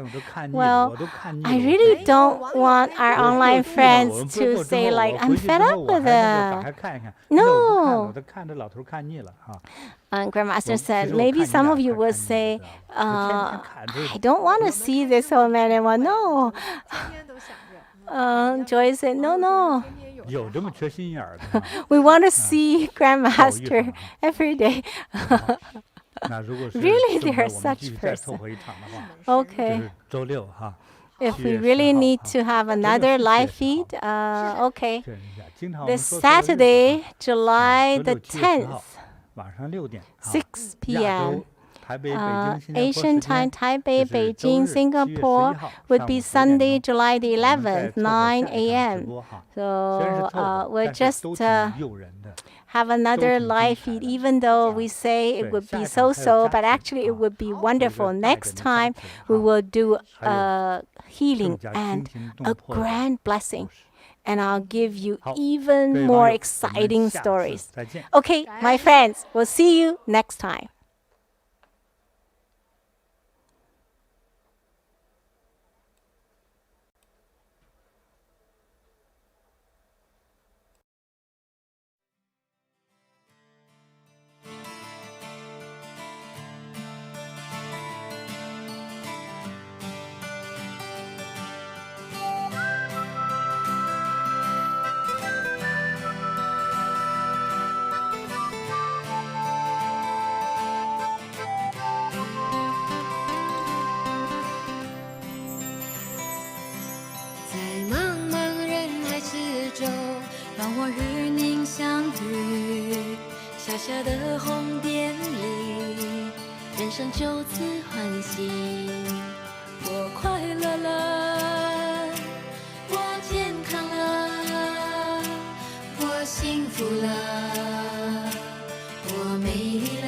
Well, I really don't want our online friends to say like, I'm fed up with it. No. And Grandmaster said, maybe some of you will say, I don't want to see this old man anymore. No. Joy said, no. We want to see Grandmaster every day. Really, they are such person. Okay. If we really need to have another live feed, okay. This Saturday, July the 10th, 6 p.m. Asian time, Taipei, Beijing, Singapore would be Sunday, July the 11th, 9 a.m. So we'll just have another live feed, even though we say it would be so-so, but actually it would be wonderful. Next time, we will do healing and a grand blessing. And I'll give you even more exciting stories. Okay, my friends, we'll see you next time. 生就此欢喜。我快乐了，我健康了，我幸福了，我美丽了。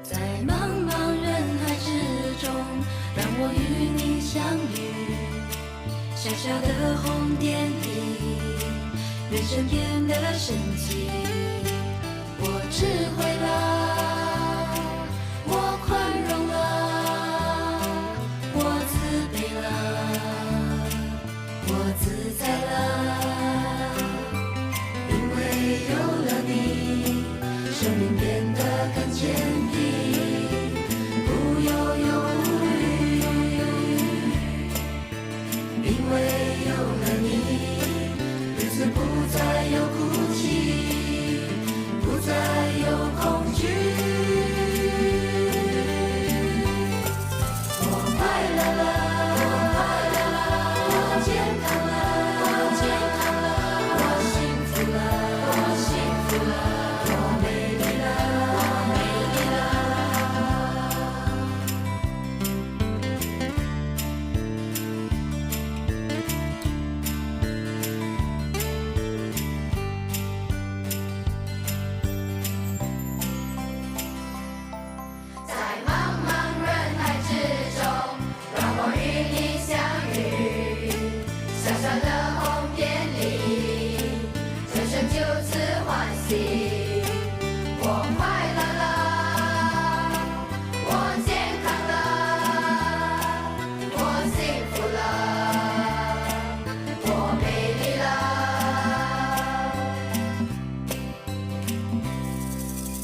在茫茫人海之中，让我与你相遇。小小的红点里，人生变得神奇。我智慧了，我宽容了，我慈悲了，我自在了。因为有了你，生命变得更坚定，不忧忧无虑。因为有了你，日子不再有哭泣，不再有恐惧。我快乐了，我健康了，我幸福了，我美丽了。在茫茫人海之中，让我与你相遇。小小的红点里，人生就此欢喜。我快乐了，我健康了，我幸福了，我美丽了。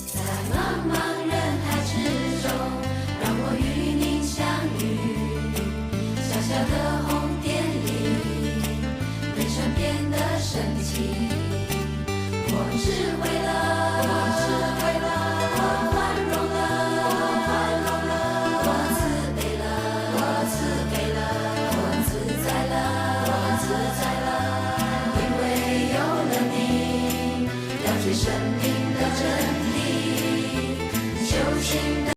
在茫茫人海之中，让我与你相遇。小小的红点里，人生变得神奇。我智慧了，我宽容了，我慈悲了，我自在了。因为有了你，了解生命的真理，修行的